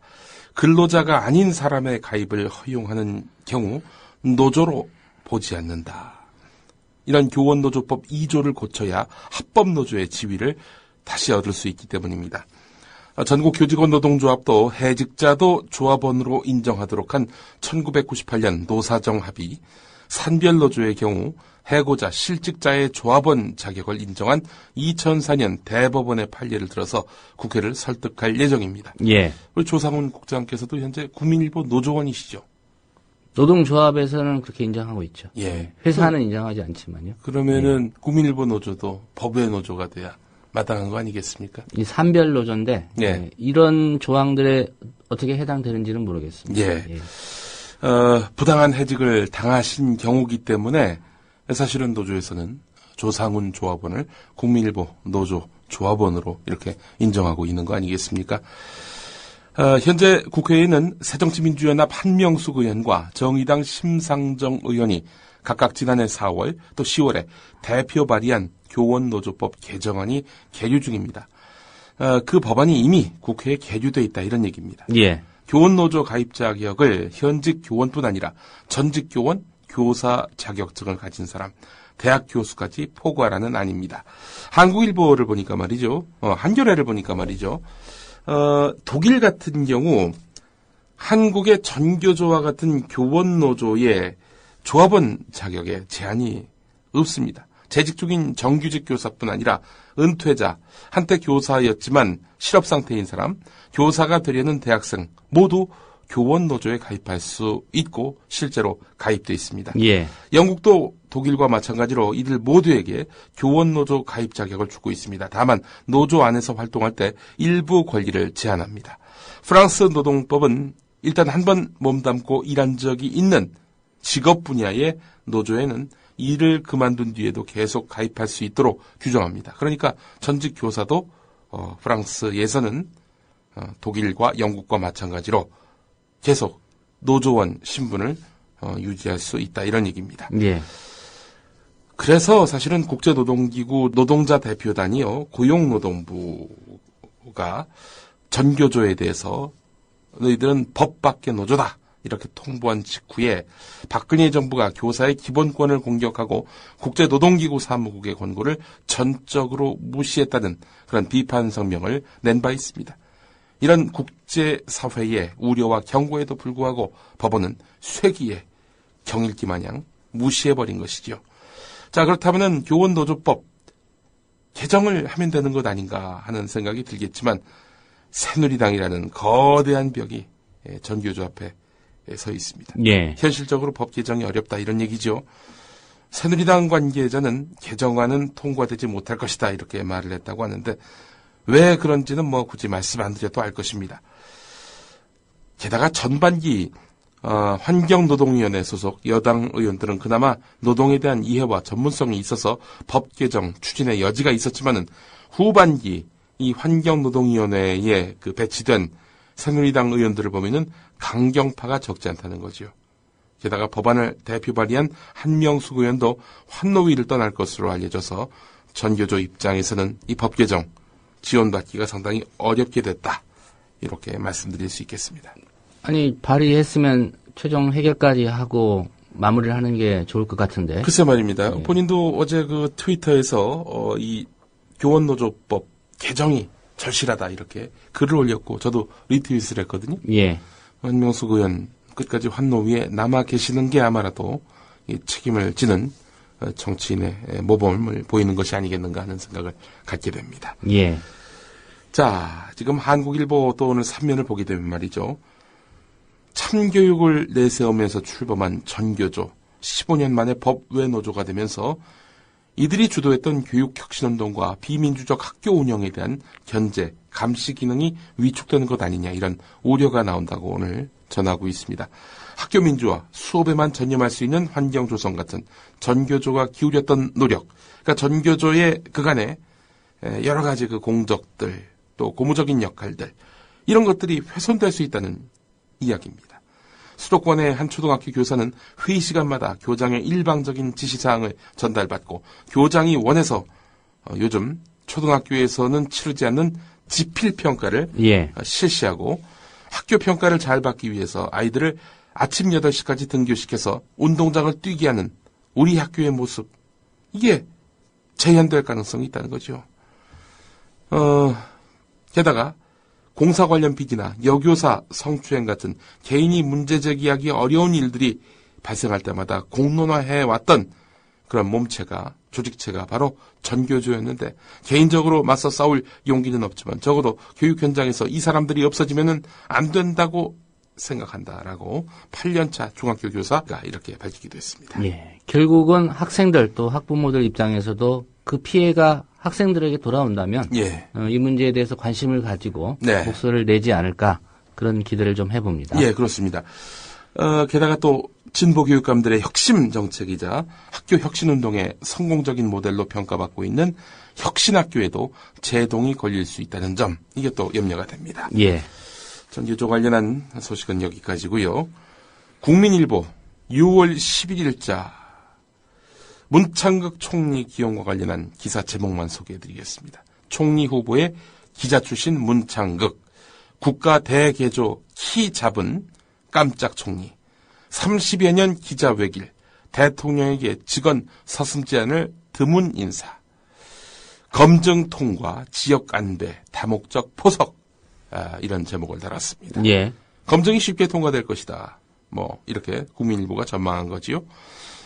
근로자가 아닌 사람의 가입을 허용하는 경우 노조로 보지 않는다. 이런 교원노조법 2조를 고쳐야 합법노조의 지위를 다시 얻을 수 있기 때문입니다. 전국 교직원 노동조합도 해직자도 조합원으로 인정하도록 한 1998년 노사정 합의 산별노조의 경우 해고자, 실직자의 조합원 자격을 인정한 2004년 대법원의 판례를 들어서 국회를 설득할 예정입니다. 예. 우리 조상훈 국장께서도 현재 국민일보 노조원이시죠? 노동조합에서는 그렇게 인정하고 있죠. 예. 회사는 인정하지 않지만요. 그러면은 국민일보 노조도 법의 노조가 돼야 마땅한 거 아니겠습니까? 이 산별노조인데 예. 이런 조항들에 어떻게 해당되는지는 모르겠습니다. 예. 부당한 해직을 당하신 경우기 때문에 사실은 노조에서는 조상훈 조합원을 국민일보 노조 조합원으로 이렇게 인정하고 있는 거 아니겠습니까? 현재 국회에는 새정치민주연합 한명숙 의원과 정의당 심상정 의원이 각각 지난해 4월 또 10월에 대표 발의한 교원노조법 개정안이 계류 중입니다. 그 법안이 이미 국회에 계류돼 있다 이런 얘기입니다. 예. 교원노조 가입 자격을 현직 교원뿐 아니라 전직 교원, 교사 자격증을 가진 사람, 대학 교수까지 포괄하는 안입니다. 한국일보를 보니까 말이죠. 한겨레를 보니까 말이죠. 독일 같은 경우 한국의 전교조와 같은 교원노조의 조합원 자격에 제한이 없습니다. 재직 중인 정규직 교사뿐 아니라 은퇴자, 한때 교사였지만 실업 상태인 사람, 교사가 되려는 대학생 모두 교원노조에 가입할 수 있고 실제로 가입돼 있습니다. 예. 영국도 독일과 마찬가지로 이들 모두에게 교원노조 가입 자격을 주고 있습니다. 다만 노조 안에서 활동할 때 일부 권리를 제한합니다. 프랑스 노동법은 일단 한 번 몸담고 일한 적이 있는 직업 분야의 노조에는 일을 그만둔 뒤에도 계속 가입할 수 있도록 규정합니다. 그러니까 전직 교사도 프랑스에서는 독일과 영국과 마찬가지로 계속 노조원 신분을 유지할 수 있다 이런 얘기입니다. 예. 그래서 사실은 국제노동기구 노동자 대표단이요 고용노동부가 전교조에 대해서 너희들은 법 밖의 노조다 이렇게 통보한 직후에 박근혜 정부가 교사의 기본권을 공격하고 국제노동기구 사무국의 권고를 전적으로 무시했다는 그런 비판 성명을 낸 바 있습니다. 이런 국제사회의 우려와 경고에도 불구하고 법원은 쇠기에 경일기 마냥 무시해버린 것이죠. 자, 그렇다면 교원노조법 개정을 하면 되는 것 아닌가 하는 생각이 들겠지만 새누리당이라는 거대한 벽이 전교조 앞에 서 있습니다. 예. 현실적으로 법 개정이 어렵다 이런 얘기죠. 새누리당 관계자는 개정안은 통과되지 못할 것이다 이렇게 말을 했다고 하는데 왜 그런지는 굳이 말씀 안 드려도 알 것입니다. 게다가 전반기 환경노동위원회 소속 여당 의원들은 그나마 노동에 대한 이해와 전문성이 있어서 법 개정 추진의 여지가 있었지만은 후반기 이 환경노동위원회에 배치된 새누리당 의원들을 보면은 강경파가 적지 않다는 거죠. 게다가 법안을 대표 발의한 한명숙 의원도 환노위를 떠날 것으로 알려져서 전교조 입장에서는 이 법 개정 지원받기가 상당히 어렵게 됐다. 이렇게 말씀드릴 수 있겠습니다. 아니, 발의했으면 최종 해결까지 하고 마무리를 하는 게 좋을 것 같은데. 글쎄 말입니다. 예. 본인도 어제 트위터에서 이 교원노조법 개정이 절실하다 이렇게 글을 올렸고 저도 리트윗을 했거든요. 예. 한명숙 의원 끝까지 환노위에 남아 계시는 게 아마라도 이 책임을 지는 정치인의 모범을 보이는 것이 아니겠는가 하는 생각을 갖게 됩니다. 예. 자, 지금 한국일보 또 오늘 3면을 보게 되면 말이죠. 참교육을 내세우면서 출범한 전교조 15년 만에 법외 노조가 되면서 이들이 주도했던 교육혁신운동과 비민주적 학교 운영에 대한 견제, 감시 기능이 위축되는 것 아니냐 이런 우려가 나온다고 오늘 전하고 있습니다. 학교 민주화, 수업에만 전념할 수 있는 환경 조성 같은 전교조가 기울였던 노력, 그러니까 전교조의 그간의 여러 가지 공적들, 또 고무적인 역할들, 이런 것들이 훼손될 수 있다는 이야기입니다. 수도권의 한 초등학교 교사는 회의 시간마다 교장의 일방적인 지시사항을 전달받고 교장이 원해서 요즘 초등학교에서는 치르지 않는 지필평가를 예. 실시하고 학교 평가를 잘 받기 위해서 아이들을 아침 8시까지 등교시켜서 운동장을 뛰게 하는 우리 학교의 모습, 이게 재현될 가능성이 있다는 거죠. 게다가 공사 관련 비리나 여교사 성추행 같은 개인이 문제 제기하기 어려운 일들이 발생할 때마다 공론화해왔던 그런 몸체가, 조직체가 바로 전교조였는데 개인적으로 맞서 싸울 용기는 없지만 적어도 교육 현장에서 이 사람들이 없어지면 안 된다고 생각한다라고 8년차 중학교 교사가 이렇게 밝히기도 했습니다. 예, 결국은 학생들 또 학부모들 입장에서도 그 피해가 학생들에게 돌아온다면 예. 이 문제에 대해서 관심을 가지고 네. 목소리를 내지 않을까 그런 기대를 좀 해봅니다. 예, 그렇습니다. 게다가 또 진보교육감들의 혁신 정책이자 학교 혁신운동의 성공적인 모델로 평가받고 있는 혁신학교에도 제동이 걸릴 수 있다는 점, 이게 또 염려가 됩니다. 예. 전교조 관련한 소식은 여기까지고요. 국민일보 6월 11일자 문창극 총리 기용과 관련한 기사 제목만 소개해드리겠습니다. 총리 후보의 기자 출신 문창극, 국가 대개조 키 잡은 깜짝 총리, 30여 년 기자 외길, 대통령에게 직원 서슴지 않을 드문 인사, 검증 통과, 지역 안배, 다목적 포석, 이런 제목을 달았습니다. 예. 검증이 쉽게 통과될 것이다. 이렇게 국민일보가 전망한 거지요.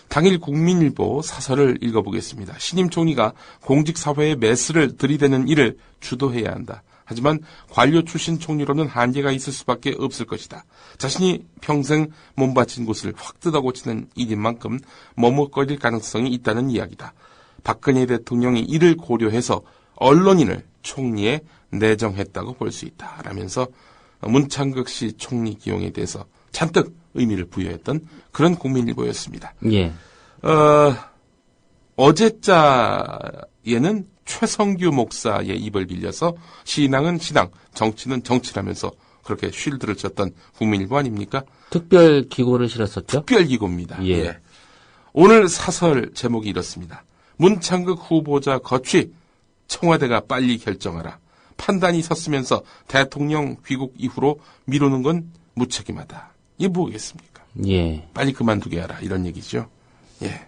당일 국민일보 사설을 읽어보겠습니다. 신임 총리가 공직사회의 매스를 들이대는 일을 주도해야 한다. 하지만 관료 출신 총리로는 한계가 있을 수밖에 없을 것이다. 자신이 평생 몸바친 곳을 확 뜯어 고치는 일인 만큼 머뭇거릴 가능성이 있다는 이야기다. 박근혜 대통령이 이를 고려해서 언론인을 총리에 내정했다고 볼 수 있다. 라면서 문창극 씨 총리 기용에 대해서 잔뜩 의미를 부여했던 그런 국민일보였습니다. 예. 어제자에는 최성규 목사의 입을 빌려서 신앙은 신앙, 정치는 정치라면서 그렇게 쉴드를 쳤던 국민일보 아닙니까? 특별 기고를 실었었죠? 특별 기고입니다. 예. 예. 오늘 사설 제목이 이렇습니다. 문창극 후보자 거취, 청와대가 빨리 결정하라. 판단이 섰으면서 대통령 귀국 이후로 미루는 건 무책임하다. 이게 뭐겠습니까? 예. 빨리 그만두게 하라. 이런 얘기죠. 예.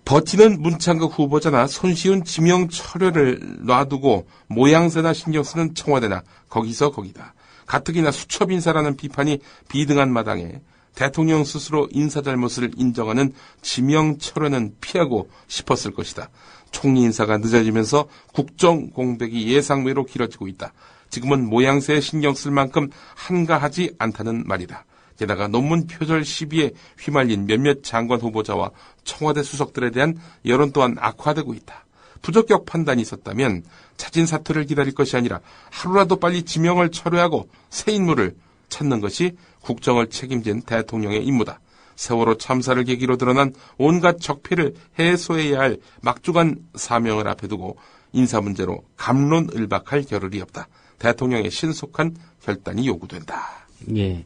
버티는 문창극 후보자나 손쉬운 지명 철회를 놔두고 모양새나 신경 쓰는 청와대나 거기서 거기다. 가뜩이나 수첩 인사라는 비판이 비등한 마당에 대통령 스스로 인사 잘못을 인정하는 지명 철회는 피하고 싶었을 것이다. 총리 인사가 늦어지면서 국정 공백이 예상외로 길어지고 있다. 지금은 모양새에 신경 쓸 만큼 한가하지 않다는 말이다. 게다가 논문 표절 시비에 휘말린 몇몇 장관 후보자와 청와대 수석들에 대한 여론 또한 악화되고 있다. 부적격 판단이 있었다면 자진 사퇴를 기다릴 것이 아니라 하루라도 빨리 지명을 철회하고 새 인물을 찾는 것이 국정을 책임진 대통령의 임무다. 세월호 참사를 계기로 드러난 온갖 적폐를 해소해야 할 막중한 사명을 앞에 두고 인사 문제로 갑론을박할 겨를이 없다. 대통령의 신속한 결단이 요구된다. 예.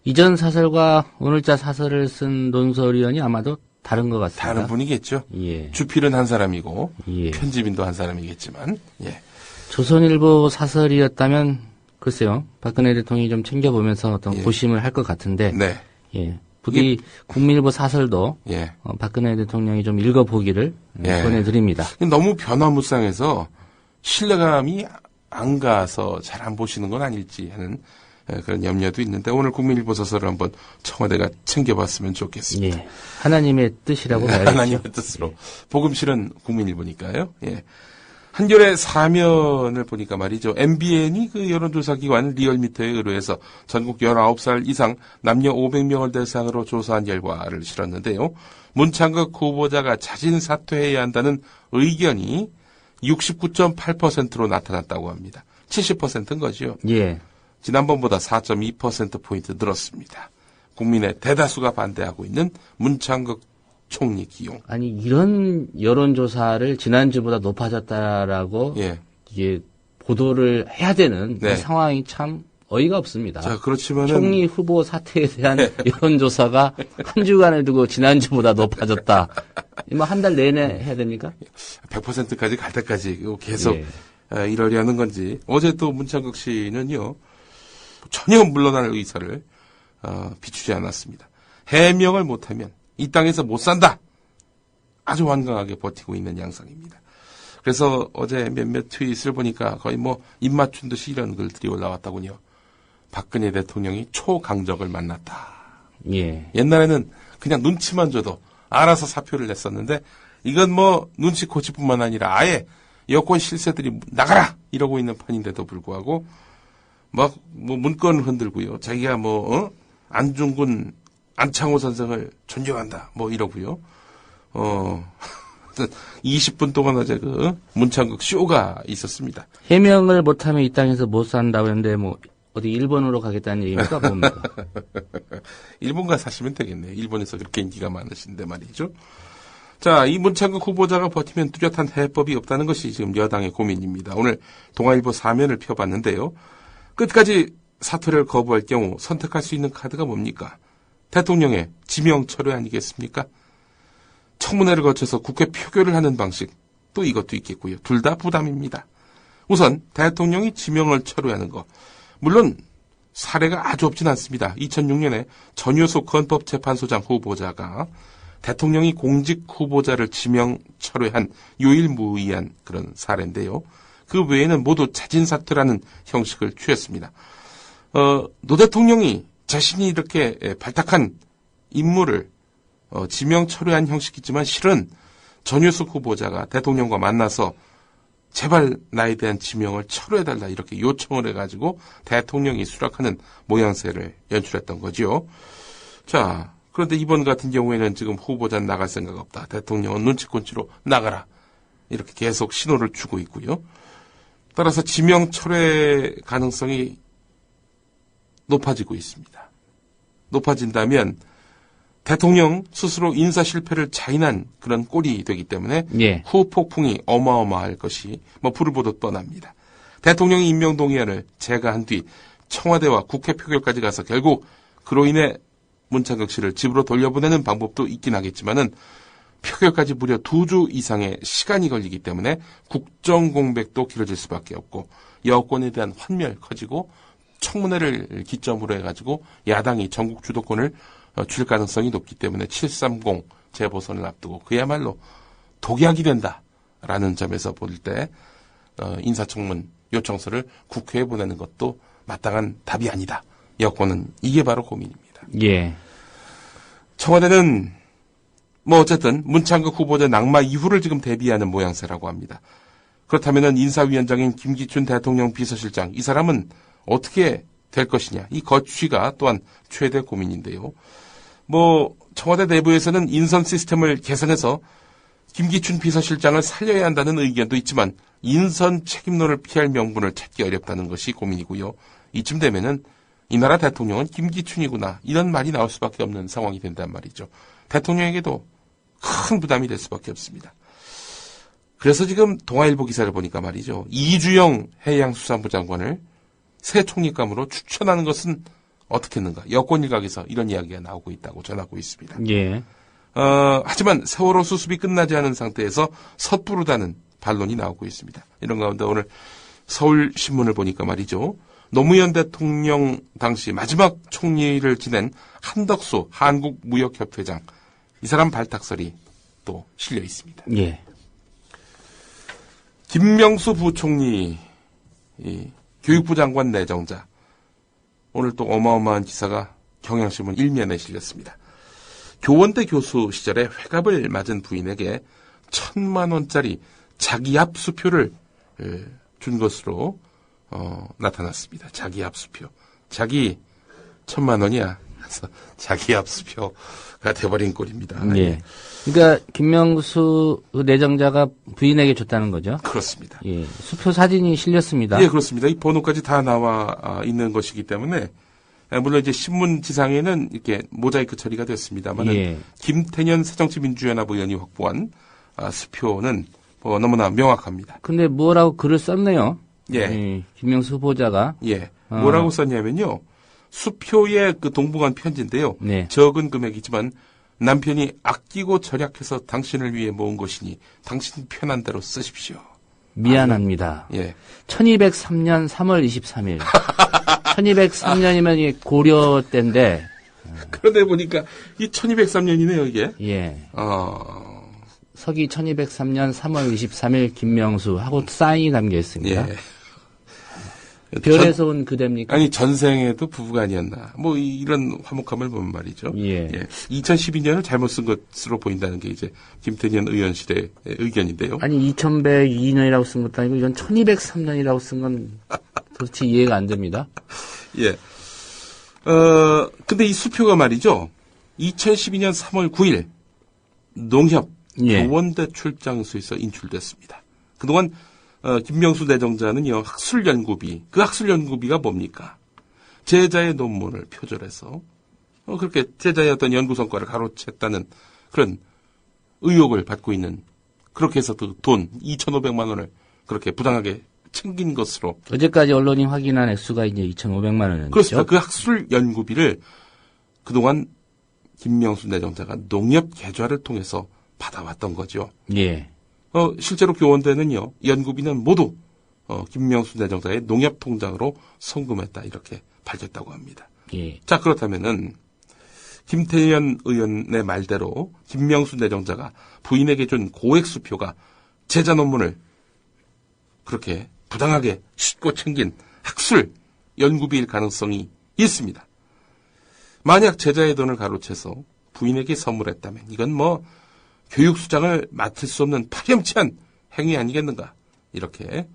이전 사설과 오늘자 사설을 쓴 논설위원이 아마도 다른 것 같습니다. 다른 분이겠죠. 예. 주필은 한 사람이고 예. 편집인도 한 사람이겠지만. 예. 조선일보 사설이었다면 글쎄요. 박근혜 대통령이 좀 챙겨보면서 어떤 예. 고심을 할 것 같은데. 네. 예. 부디 국민일보 사설도 예. 박근혜 대통령이 좀 읽어보기를 예. 권해드립니다. 너무 변화무쌍해서 신뢰감이 안 가서 잘 안 보시는 건 아닐지 하는 그런 염려도 있는데 오늘 국민일보 사설을 한번 청와대가 챙겨봤으면 좋겠습니다. 예. 하나님의 뜻이라고 봐야겠죠. 하나님의 뜻으로. 예. 복음실은 국민일보니까요. 예. 한겨레 사면을 보니까 말이죠. MBN이 그 여론조사 기관 리얼미터에 의뢰해서 전국 19살 이상 남녀 500명을 대상으로 조사한 결과를 실었는데요. 문창극 후보자가 자진 사퇴해야 한다는 의견이 69.8%로 나타났다고 합니다. 70%인 거죠. 예. 지난번보다 4.2%포인트 늘었습니다. 국민의 대다수가 반대하고 있는 문창극 총리 기용. 아니 이런 여론조사를 지난주보다 높아졌다라고 예. 이게 보도를 해야 되는 네. 이 상황이 참 어이가 없습니다. 자, 그렇지만은 총리 후보 사퇴에 대한 여론조사가 한 주간을 두고 지난주보다 높아졌다. 뭐 한 달 내내 해야 됩니까? 100%까지 갈 때까지 계속 예. 이러려는 건지. 어제 또 문창극 씨는요. 전혀 물러날 의사를 비추지 않았습니다. 해명을 못하면 이 땅에서 못 산다. 아주 완강하게 버티고 있는 양상입니다. 그래서 어제 몇몇 트윗을 보니까 거의 입 맞춘 듯이 이런 글들이 올라왔다군요. 박근혜 대통령이 초강적을 만났다. 예. 옛날에는 그냥 눈치만 줘도 알아서 사표를 냈었는데 이건 뭐 눈치 고치뿐만 아니라 아예 여권 실세들이 나가라 이러고 있는 판인데도 불구하고 막 뭐 문건을 흔들고요. 자기가 안중근 안창호 선생을 존경한다 뭐 이러고요. 20분 동안 어제 그 문창극 쇼가 있었습니다. 해명을 못하면 이 땅에서 못 산다고 했는데 뭐 어디 일본으로 가겠다는 얘기입니까? 뭡니까? 일본 가 사시면 되겠네요. 일본에서 그렇게 인기가 많으신데 말이죠. 자, 이 문창극 후보자가 버티면 뚜렷한 해법이 없다는 것이 지금 여당의 고민입니다. 오늘 동아일보 4면을 펴봤는데요. 끝까지 사퇴를 거부할 경우 선택할 수 있는 카드가 뭡니까? 대통령의 지명 철회 아니겠습니까? 청문회를 거쳐서 국회 표결을 하는 방식, 또 이것도 있겠고요. 둘 다 부담입니다. 우선 대통령이 지명을 철회하는 거. 물론 사례가 아주 없진 않습니다. 2006년에 전효숙 헌법재판소장 후보자가 대통령이 공직 후보자를 지명 철회한 유일무이한 그런 사례인데요. 그 외에는 모두 자진사퇴라는 형식을 취했습니다. 노 대통령이 자신이 이렇게 발탁한 인물을 지명 철회한 형식이지만 실은 전효숙 후보자가 대통령과 만나서 제발 나에 대한 지명을 철회해달라 이렇게 요청을 해가지고 대통령이 수락하는 모양새를 연출했던 거죠. 자, 그런데 이번 같은 경우에는 지금 후보자는 나갈 생각 없다. 대통령은 눈치꾼치로 나가라. 이렇게 계속 신호를 주고 있고요. 따라서 지명 철회 가능성이 높아지고 있습니다. 높아진다면 대통령 스스로 인사 실패를 자인한 그런 꼴이 되기 때문에 후폭풍이 어마어마할 것이 불을 보듯 뻔합니다. 대통령이 임명 동의안을 제거한 뒤 청와대와 국회 표결까지 가서 결국 그로 인해 문창극 씨를 집으로 돌려보내는 방법도 있긴 하겠지만은 표결까지 무려 2주 이상의 시간이 걸리기 때문에 국정 공백도 길어질 수밖에 없고 여권에 대한 환멸 커지고 청문회를 기점으로 해가지고 야당이 전국 주도권을 줄 가능성이 높기 때문에 730 재보선을 앞두고 그야말로 독약이 된다라는 점에서 볼 때 인사청문 요청서를 국회에 보내는 것도 마땅한 답이 아니다. 여권은 이게 바로 고민입니다. 예. 청와대는 어쨌든 문창극 후보자 낙마 이후를 지금 대비하는 모양새라고 합니다. 그렇다면은 인사위원장인 김기춘 대통령 비서실장 이 사람은 어떻게 될 것이냐 이 거취가 또한 최대 고민인데요. 청와대 내부에서는 인선 시스템을 개선해서 김기춘 비서실장을 살려야 한다는 의견도 있지만 인선 책임론을 피할 명분을 찾기 어렵다는 것이 고민이고요. 이쯤 되면은 이 나라 대통령은 김기춘이구나 이런 말이 나올 수밖에 없는 상황이 된단 말이죠. 대통령에게도 큰 부담이 될 수밖에 없습니다. 그래서 지금 동아일보 기사를 보니까 말이죠. 이주영 해양수산부 장관을 새 총리감으로 추천하는 것은 어떻겠는가. 여권 일각에서 이런 이야기가 나오고 있다고 전하고 있습니다. 예. 하지만 세월호 수습이 끝나지 않은 상태에서 섣부르다는 반론이 나오고 있습니다. 이런 가운데 오늘 서울신문을 보니까 말이죠. 노무현 대통령 당시 마지막 총리를 지낸 한덕수 한국무역협회장 이 사람 발탁설이 또 실려 있습니다. 예. 김명수 부총리 교육부 장관 내정자 오늘 또 어마어마한 기사가 경향신문 1면에 실렸습니다. 교원대 교수 시절에 회갑을 맞은 부인에게 1,000만 원짜리 자기압 수표를 준 것으로 나타났습니다. 자기압 수표. 자기 1,000만 원이야. 그래서 자기압 수표가 돼버린 꼴입니다. 예. 그러니까 김명수 내정자가 부인에게 줬다는 거죠? 그렇습니다. 예. 수표 사진이 실렸습니다. 예, 그렇습니다. 이 번호까지 다 나와 있는 것이기 때문에 물론 이제 신문지상에는 이렇게 모자이크 처리가 됐습니다만 예. 김태년 새정치민주연합 의원이 확보한 수표는 너무나 명확합니다. 근데 뭐라고 글을 썼네요. 예. 김명수 후보자가. 예. 뭐라고 썼냐면요. 수표의 그 동봉한 편지인데요. 네. 적은 금액이지만 남편이 아끼고 절약해서 당신을 위해 모은 것이니 당신 편한 대로 쓰십시오. 미안합니다. 예. 1203년 3월 23일. 1203년이면 이게 고려 때인데. 그런데 보니까 이 1203년이네요, 이게. 예. 서기 1203년 3월 23일 김명수 하고 사인이 담겨 있습니다. 예. 별에서 온 그대입니까? 아니, 전생에도 부부가 아니었나. 뭐, 이런 화목함을 보면 말이죠. 예. 2012년을 잘못 쓴 것으로 보인다는 게 이제 김태년 의원실의 의견인데요. 아니, 2102년이라고 쓴 것도 아니고, 이건 1203년이라고 쓴 건 도대체 이해가 안 됩니다. 예. 근데 이 수표가 말이죠. 2012년 3월 9일, 농협 교원대 출장소에서 인출됐습니다. 그동안 김명수 내정자는요, 학술연구비, 그 학술연구비가 뭡니까? 제자의 논문을 표절해서, 그렇게 제자의 어떤 연구 성과를 가로챘다는 그런 의혹을 받고 있는, 그렇게 해서 그 돈 2,500만 원을 그렇게 부당하게 챙긴 것으로. 어제까지 언론이 확인한 액수가 이제 2,500만 원이었죠. 그렇습니다. 그 학술연구비를 그동안 김명수 내정자가 농협 계좌를 통해서 받아왔던 거죠. 예. 실제로 교원대는요, 연구비는 모두, 김명수 내정자의 농협 통장으로 송금했다, 이렇게 밝혔다고 합니다. 예. 자, 그렇다면은, 김태년 의원의 말대로 김명수 내정자가 부인에게 준 고액 수표가 제자 논문을 그렇게 부당하게 싣고 챙긴 학술 연구비일 가능성이 있습니다. 만약 제자의 돈을 가로채서 부인에게 선물했다면 이건 뭐 교육수장을 맡을 수 없는 파렴치한 행위 아니겠는가, 이렇게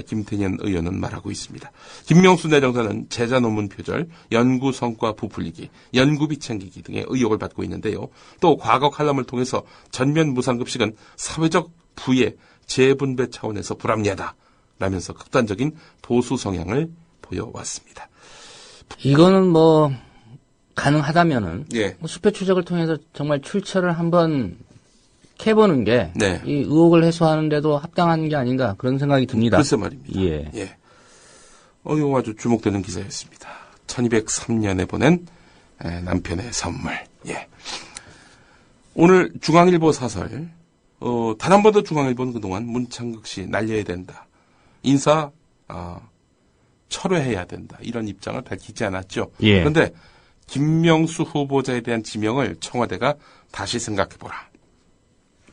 김태년 의원은 말하고 있습니다. 김명수 내정자는 제자 논문 표절, 연구 성과 부풀리기, 연구비 챙기기 등의 의혹을 받고 있는데요. 또 과거 칼럼을 통해서 전면 무상급식은 사회적 부의 재분배 차원에서 불합리하다 라면서 극단적인 보수 성향을 보여왔습니다. 이거는 뭐 가능하다면은 예. 수표 추적을 통해서 정말 출처를 한번 캐보는 게 이 네. 의혹을 해소하는 데도 합당한 게 아닌가, 그런 생각이 듭니다. 글쎄 말입니다. 예. 예. 이거 아주 주목되는 기사였습니다. 1203년에 보낸 남편의 선물. 예. 오늘 중앙일보 사설, 단 한 번도 중앙일보는 그동안 문창극 씨 날려야 된다, 인사 철회해야 된다, 이런 입장을 밝히지 않았죠. 예. 그런데 김명수 후보자에 대한 지명을 청와대가 다시 생각해보라.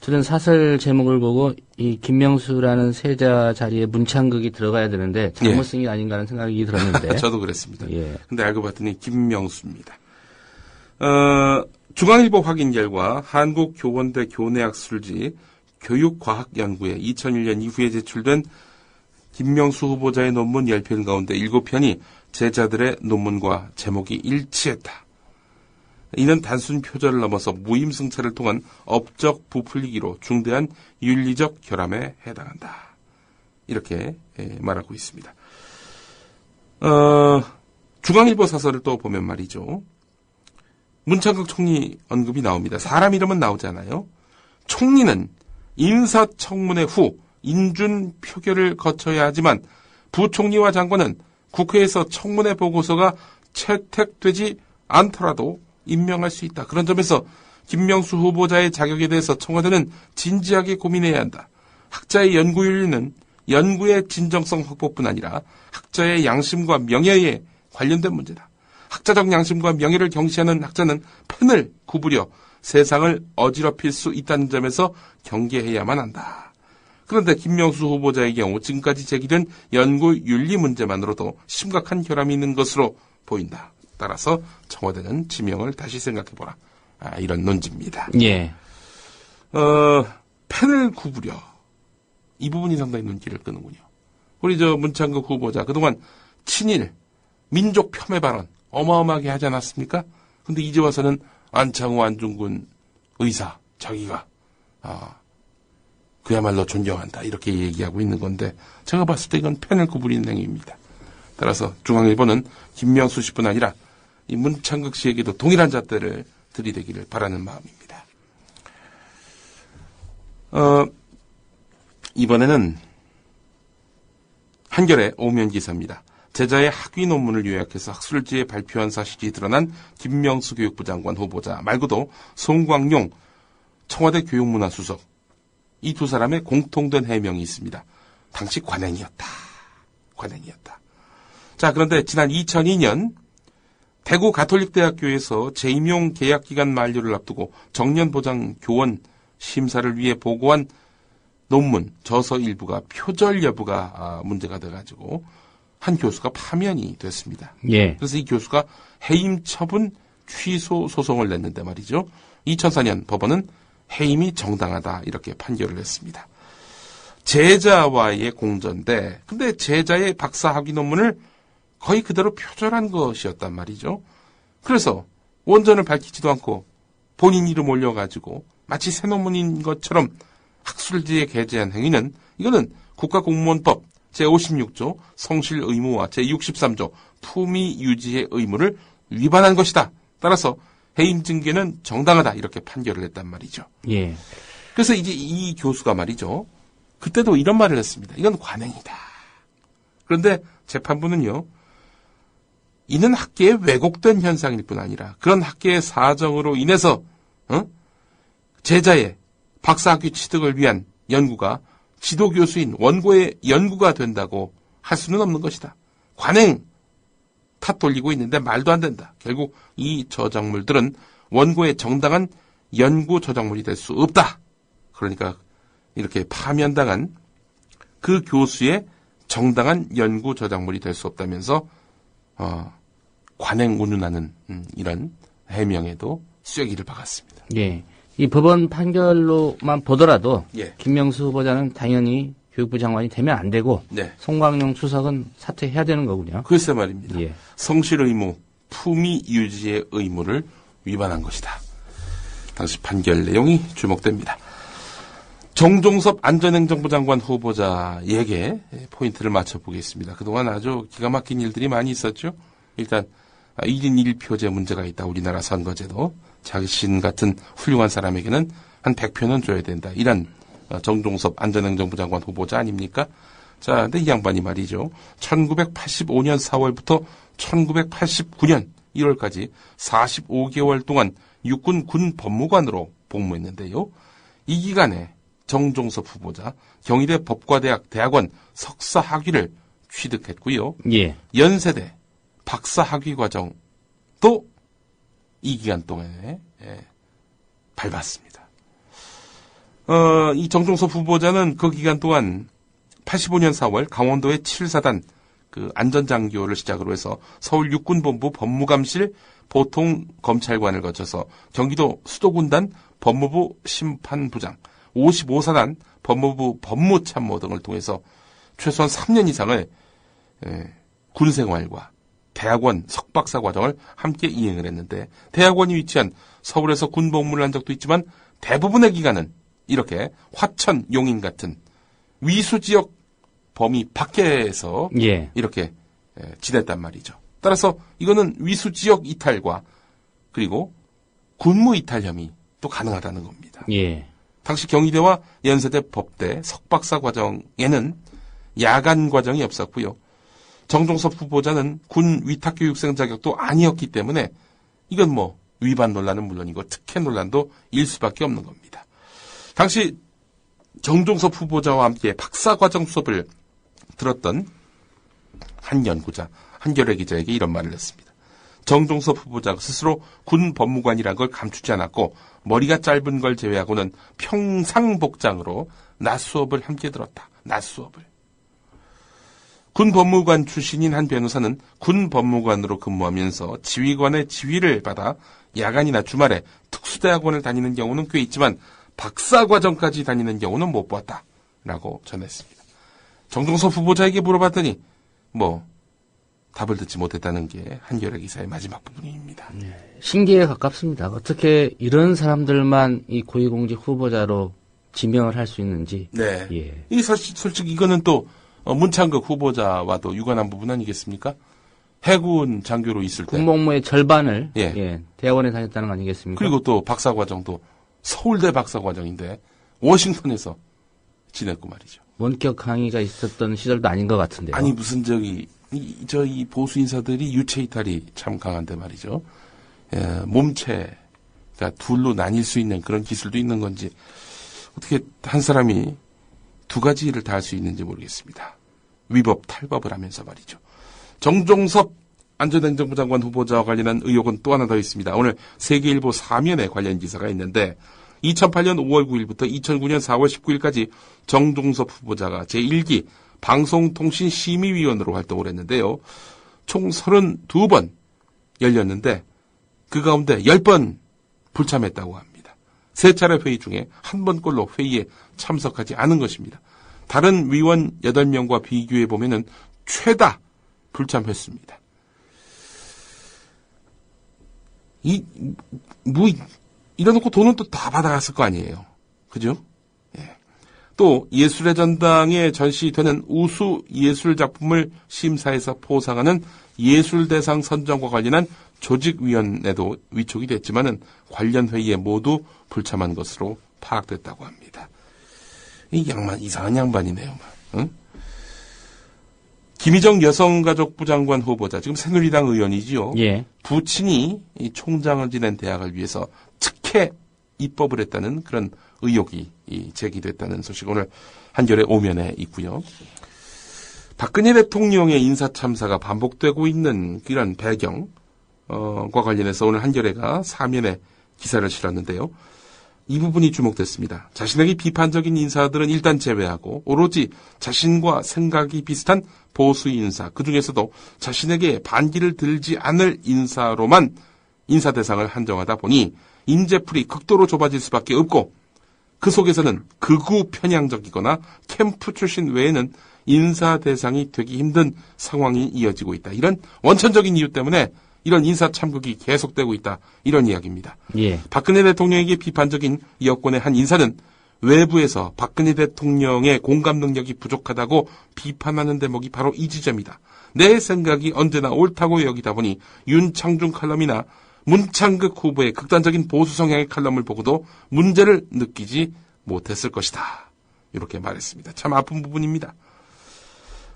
저는 사설 제목을 보고 이 김명수라는 세자 자리에 문창극이 들어가야 되는데 잘못 쓴 게 아닌가 하는 생각이 들었는데. 저도 그랬습니다. 예. 근데 알고 봤더니 김명수입니다. 중앙일보 확인 결과 한국교원대 교내학술지 교육과학연구에 2001년 이후에 제출된 김명수 후보자의 논문 10편 가운데 7편이 제자들의 논문과 제목이 일치했다. 이는 단순 표절을 넘어서 무임승차를 통한 업적 부풀리기로 중대한 윤리적 결함에 해당한다, 이렇게 말하고 있습니다. 중앙일보 사설을 또 보면 말이죠, 문창극 총리 언급이 나옵니다. 사람 이름은 나오잖아요. 총리는 인사청문회 후 인준 표결을 거쳐야 하지만 부총리와 장관은 국회에서 청문회 보고서가 채택되지 않더라도 임명할 수 있다. 그런 점에서 김명수 후보자의 자격에 대해서 청와대는 진지하게 고민해야 한다. 학자의 연구 윤리는 연구의 진정성 확보뿐 아니라 학자의 양심과 명예에 관련된 문제다. 학자적 양심과 명예를 경시하는 학자는 펜을 구부려 세상을 어지럽힐 수 있다는 점에서 경계해야만 한다. 그런데 김명수 후보자의 경우 지금까지 제기된 연구 윤리 문제만으로도 심각한 결함이 있는 것으로 보인다. 따라서 청와대는 지명을 다시 생각해보라. 이런 논지입니다. 예. 펜을 구부려. 이 부분이 상당히 눈길을 끄는군요. 우리 문창극 후보자 그동안 친일, 민족 폄훼 발언 어마어마하게 하지 않았습니까? 근데 이제 와서는 안창호, 안중근 의사 자기가 그야말로 존경한다, 이렇게 얘기하고 있는 건데, 제가 봤을 때 이건 펜을 구부리는 행위입니다. 따라서 중앙일보는 김명수 씨뿐 아니라 이 문창극 씨에게도 동일한 잣대를 들이대기를 바라는 마음입니다. 이번에는 한겨레 오면 기사입니다. 제자의 학위 논문을 요약해서 학술지에 발표한 사실이 드러난 김명수 교육부 장관 후보자 말고도 송광용 청와대 교육문화수석, 이 두 사람의 공통된 해명이 있습니다. 당시 관행이었다. 자, 그런데 지난 2002년 대구 가톨릭대학교에서 재임용 계약기간 만료를 앞두고 정년보장 교원 심사를 위해 보고한 논문 저서 일부가 표절 여부가 문제가 돼가지고 한 교수가 파면이 됐습니다. 예. 그래서 이 교수가 해임 처분 취소 소송을 냈는데 말이죠. 2004년 법원은 해임이 정당하다 이렇게 판결을 했습니다. 제자와의 공전인데 근데 제자의 박사학위 논문을 거의 그대로 표절한 것이었단 말이죠. 그래서 원전을 밝히지도 않고 본인 이름 올려가지고 마치 새 논문인 것처럼 학술지에 게재한 행위는 이거는 국가공무원법 제56조 성실 의무와 제63조 품위 유지의 의무를 위반한 것이다. 따라서 해임 징계는 정당하다 이렇게 판결을 했단 말이죠. 예. 그래서 이제 이 교수가 말이죠. 그때도 이런 말을 했습니다. 이건 관행이다. 그런데 재판부는요. 이는 학계의 왜곡된 현상일 뿐 아니라 그런 학계의 사정으로 인해서 제자의 박사학위 취득을 위한 연구가 지도교수인 원고의 연구가 된다고 할 수는 없는 것이다. 관행 탓 돌리고 있는데 말도 안 된다. 결국 이 저작물들은 원고의 정당한 연구 저작물이 될 수 없다. 그러니까 이렇게 파면당한 그 교수의 정당한 연구 저작물이 될 수 없다면서 관행 운운하는 이런 해명에도 쐐기를 박았습니다. 예. 이 법원 판결로만 보더라도 예. 김명수 후보자는 당연히 교육부 장관이 되면 안 되고 네. 송광용 수석은 사퇴해야 되는 거군요. 글쎄 말입니다. 예. 성실 의무, 품위 유지의 의무를 위반한 것이다. 당시 판결 내용이 주목됩니다. 정종섭 안전행정부 장관 후보자에게 포인트를 맞춰보겠습니다. 그동안 아주 기가 막힌 일들이 많이 있었죠. 일단 1인 1표제 문제가 있다. 우리나라 선거제도. 자신 같은 훌륭한 사람에게는 한 100표는 줘야 된다. 이런 정종섭 안전행정부 장관 후보자 아닙니까? 자, 근데 이 양반이 말이죠. 1985년 4월부터 1989년 1월까지 45개월 동안 육군 군 법무관으로 복무했는데요. 이 기간에 정종섭 후보자 경희대 법과대학 대학원 석사 학위를 취득했고요. 예. 연세대 박사 학위 과정도 이 기간 동안에 밟았습니다. 이 정종섭 후보자는 그 기간 동안 85년 4월 강원도의 7사단 그 안전장교를 시작으로 해서 서울 육군본부 법무감실 보통검찰관을 거쳐서 경기도 수도군단 법무부 심판부장 55사단 법무부 법무참모 등을 통해서 최소한 3년 이상을 군생활과 대학원 석박사 과정을 함께 이행을 했는데 대학원이 위치한 서울에서 군 복무를 한 적도 있지만 대부분의 기간은 이렇게 화천, 용인 같은 위수지역 범위 밖에서 예. 이렇게 지냈단 말이죠. 따라서 이거는 위수지역 이탈과 그리고 군무 이탈 혐의 또 가능하다는 겁니다. 예. 당시 경희대와 연세대 법대 석박사 과정에는 야간 과정이 없었고요. 정종섭 후보자는 군 위탁교육생 자격도 아니었기 때문에 이건 뭐 위반 논란은 물론이고 특혜 논란도 일 수밖에 없는 겁니다. 당시 정종섭 후보자와 함께 박사과정 수업을 들었던 한 연구자, 한겨레 기자에게 이런 말을 했습니다. 정종섭 후보자가 스스로 군 법무관이라는 걸 감추지 않았고 머리가 짧은 걸 제외하고는 평상 복장으로 낮 수업을 함께 들었다. 낮 수업을. 군 법무관 출신인 한 변호사는 군 법무관으로 근무하면서 지휘관의 지휘를 받아 야간이나 주말에 특수대학원을 다니는 경우는 꽤 있지만 박사과정까지 다니는 경우는 못 봤다라고 전했습니다. 정종섭 후보자에게 물어봤더니 답을 듣지 못했다는 게 한겨레 기사의 마지막 부분입니다. 신기에 가깝습니다. 어떻게 이런 사람들만 이 고위공직 후보자로 지명을 할 수 있는지. 네. 예. 이 솔직히 이거는 또 문창극 후보자와도 유관한 부분 아니겠습니까? 해군 장교로 있을 때 군복무의 절반을 예. 대학원에 다녔다는 거 아니겠습니까? 그리고 또 박사과정도 서울대 박사과정인데 워싱턴에서 지냈고 말이죠. 원격 강의가 있었던 시절도 아닌 것 같은데요. 아니 무슨 이 보수 인사들이 유체 이탈이 참 강한데 말이죠. 몸체가 둘로 나뉠 수 있는 그런 기술도 있는 건지 어떻게 한 사람이 두 가지 일을 다 할 수 있는지 모르겠습니다. 위법 탈법을 하면서 말이죠. 정종섭 안전행정부 장관 후보자와 관련한 의혹은 또 하나 더 있습니다. 오늘 세계일보 3면에 관련 기사가 있는데 2008년 5월 9일부터 2009년 4월 19일까지 정종섭 후보자가 제1기 방송통신심의위원으로 활동을 했는데요. 총 32번 열렸는데 그 가운데 10번 불참했다고 합니다. 3차례 회의 중에 한 번꼴로 회의에 참석하지 않은 것입니다. 다른 위원 8명과 비교해 보면은 최다 불참했습니다. 이래놓고 돈은 또 다 받아갔을 거 아니에요. 그죠? 예. 또 예술의 전당에 전시되는 우수 예술 작품을 심사해서 포상하는 예술대상 선정과 관련한 조직위원회도 위촉이 됐지만은 관련 회의에 모두 불참한 것으로 파악됐다고 합니다. 이 양반 이상한 양반이네요. 응? 김희정 여성가족부 장관 후보자, 지금 새누리당 의원이지요. 예. 부친이 이 총장을 지낸 대학을 위해서 특혜 입법을 했다는 그런 의혹이 제기됐다는 소식 오늘 한겨레 오면에 있고요. 박근혜 대통령의 인사 참사가 반복되고 있는 이런 배경과 관련해서 오늘 한겨레가 사면에 기사를 실었는데요. 이 부분이 주목됐습니다. 자신에게 비판적인 인사들은 일단 제외하고 오로지 자신과 생각이 비슷한 보수 인사, 그중에서도 자신에게 반기를 들지 않을 인사로만 인사 대상을 한정하다 보니 인재풀이 극도로 좁아질 수밖에 없고 그 속에서는 극우 편향적이거나 캠프 출신 외에는 인사 대상이 되기 힘든 상황이 이어지고 있다. 이런 원천적인 이유 때문에 이런 인사 참극이 계속되고 있다. 이런 이야기입니다. 예. 박근혜 대통령에게 비판적인 여권의 한 인사는 외부에서 박근혜 대통령의 공감 능력이 부족하다고 비판하는 대목이 바로 이 지점이다. 내 생각이 언제나 옳다고 여기다 보니 윤창중 칼럼이나 문창극 후보의 극단적인 보수 성향의 칼럼을 보고도 문제를 느끼지 못했을 것이다. 이렇게 말했습니다. 참 아픈 부분입니다.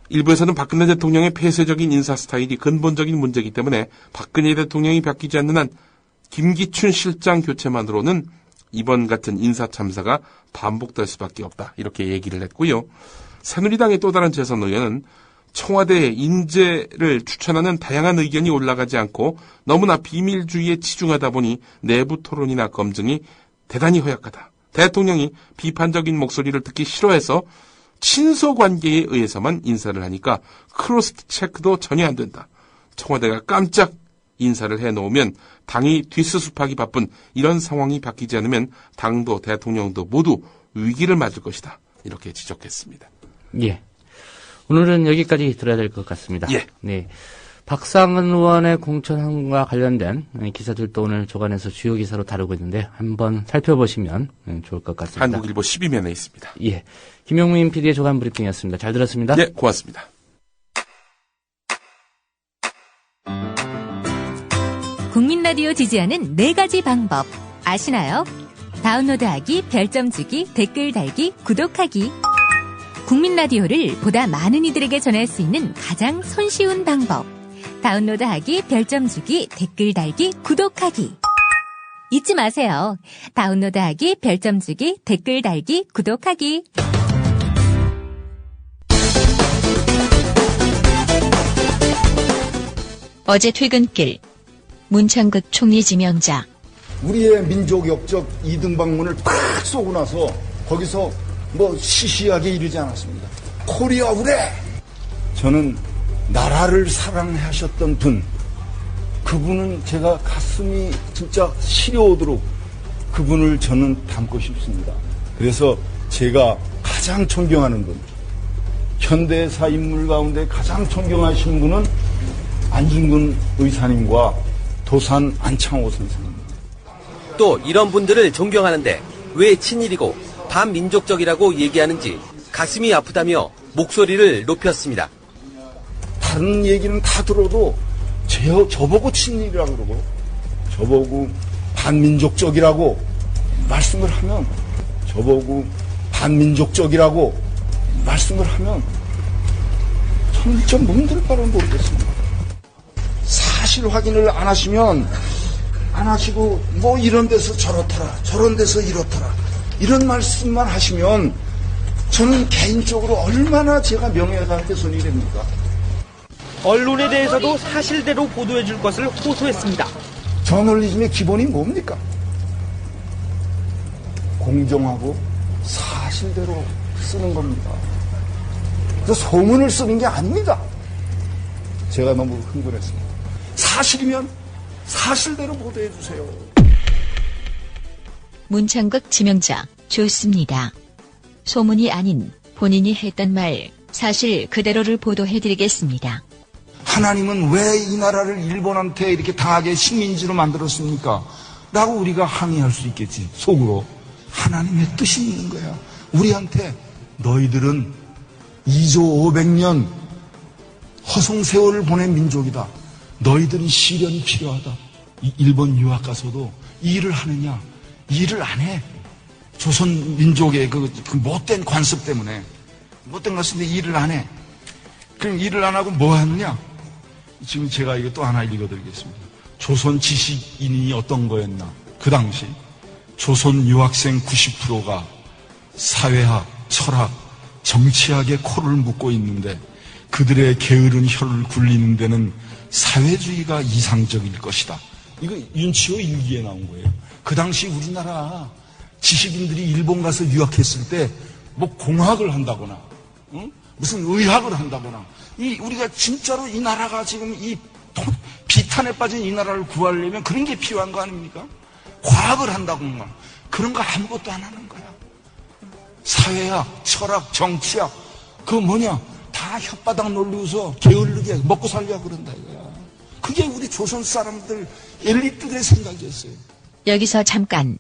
일부에서는 박근혜 대통령의 폐쇄적인 인사 스타일이 근본적인 문제이기 때문에 박근혜 대통령이 바뀌지 않는 한 김기춘 실장 교체만으로는 이번 같은 인사 참사가 반복될 수밖에 없다. 이렇게 얘기를 했고요. 새누리당의 또 다른 재선 의원은 청와대에 인재를 추천하는 다양한 의견이 올라가지 않고 너무나 비밀주의에 치중하다 보니 내부 토론이나 검증이 대단히 허약하다. 대통령이 비판적인 목소리를 듣기 싫어해서 친소 관계에 의해서만 인사를 하니까 크로스 체크도 전혀 안 된다. 청와대가 깜짝 인사를 해놓으면 당이 뒷수습하기 바쁜 이런 상황이 바뀌지 않으면 당도 대통령도 모두 위기를 맞을 것이다. 이렇게 지적했습니다. 예. 오늘은 여기까지 들어야 될 것 같습니다. 예. 네. 박상은 의원의 공천과 관련된 기사들도 오늘 조간에서 주요 기사로 다루고 있는데 한번 살펴보시면 좋을 것 같습니다. 한국일보 12면에 있습니다. 예. 김용민 PD의 조간 브리핑이었습니다. 잘 들었습니다. 네, 고맙습니다. 국민 라디오 지지하는 4가지 방법 아시나요? 다운로드하기, 별점 주기, 댓글 달기, 구독하기. 국민 라디오를 보다 많은 이들에게 전할 수 있는 가장 손쉬운 방법. 다운로드하기, 별점 주기, 댓글 달기, 구독하기. 잊지 마세요. 다운로드하기, 별점 주기, 댓글 달기, 구독하기. 어제 퇴근길 문창극 총리 지명자. 우리의 민족 역적 2등 방문을 팍 쏘고 나서 거기서 시시하게 이르지 않았습니다. 코리아 우레! 저는 나라를 사랑하셨던 분, 그분은 제가 가슴이 진짜 시려오도록 그분을 저는 닮고 싶습니다. 그래서 제가 가장 존경하는 분, 현대사 인물 가운데 가장 존경하시는 분은 안중근 의사님과 도산 안창호 선생님. 또 이런 분들을 존경하는데 왜 친일이고 반민족적이라고 얘기하는지 가슴이 아프다며 목소리를 높였습니다. 다른 얘기는 다 들어도 저보고 친일이라고 그러고 저보고 반민족적이라고 말씀을 하면 저는 좀 뭔들 바를 모르겠습니다. 사실 확인을 안 하시면 안 하시고 이런 데서 저렇더라 저런 데서 이렇더라 이런 말씀만 하시면 저는 개인적으로 얼마나 제가 명예가 훼손이 됩니까? 언론에 대해서도 사실대로 보도해 줄 것을 호소했습니다. 저널리즘의 기본이 뭡니까? 공정하고 사실대로 쓰는 겁니다. 소문을 쓰는 게 아닙니다. 제가 너무 흥분했습니다. 사실이면 사실대로 보도해 주세요. 문창극 지명자 좋습니다. 소문이 아닌 본인이 했던 말 사실 그대로를 보도해드리겠습니다. 하나님은 왜 이 나라를 일본한테 이렇게 당하게 식민지로 만들었습니까? 라고 우리가 항의할 수 있겠지. 속으로. 하나님의 뜻이 있는 거야. 우리한테 너희들은 2조 500년 허송세월을 보낸 민족이다. 너희들은 시련이 필요하다. 일본 유학 가서도 이 일을 하느냐? 이 일을 안 해. 조선 민족의 그 못된 관습 때문에. 못된 관습인데 이 일을 안 해. 그럼 일을 안 하고 뭐 하느냐? 지금 제가 이거 또 하나 읽어드리겠습니다. 조선 지식인이 어떤 거였나? 그 당시 조선 유학생 90%가 사회학, 철학, 정치학에 코를 묶고 있는데 그들의 게으른 혀를 굴리는 데는 사회주의가 이상적일 것이다. 이거 윤치호 일기에 나온 거예요. 그 당시 우리나라 지식인들이 일본 가서 유학했을 때 뭐 공학을 한다거나 응? 무슨 의학을 한다거나 우리가 진짜로 이 나라가 지금 이 비탄에 빠진 이 나라를 구하려면 그런 게 필요한 거 아닙니까? 과학을 한다거나 그런 거 아무것도 안 하는 거야. 사회학, 철학, 정치학 그거 뭐냐? 다 혓바닥 놀리고서 게을르게 먹고 살려고 그런다 이거야. 그게 우리 조선 사람들 엘리트들의 생각이었어요. 여기서 잠깐.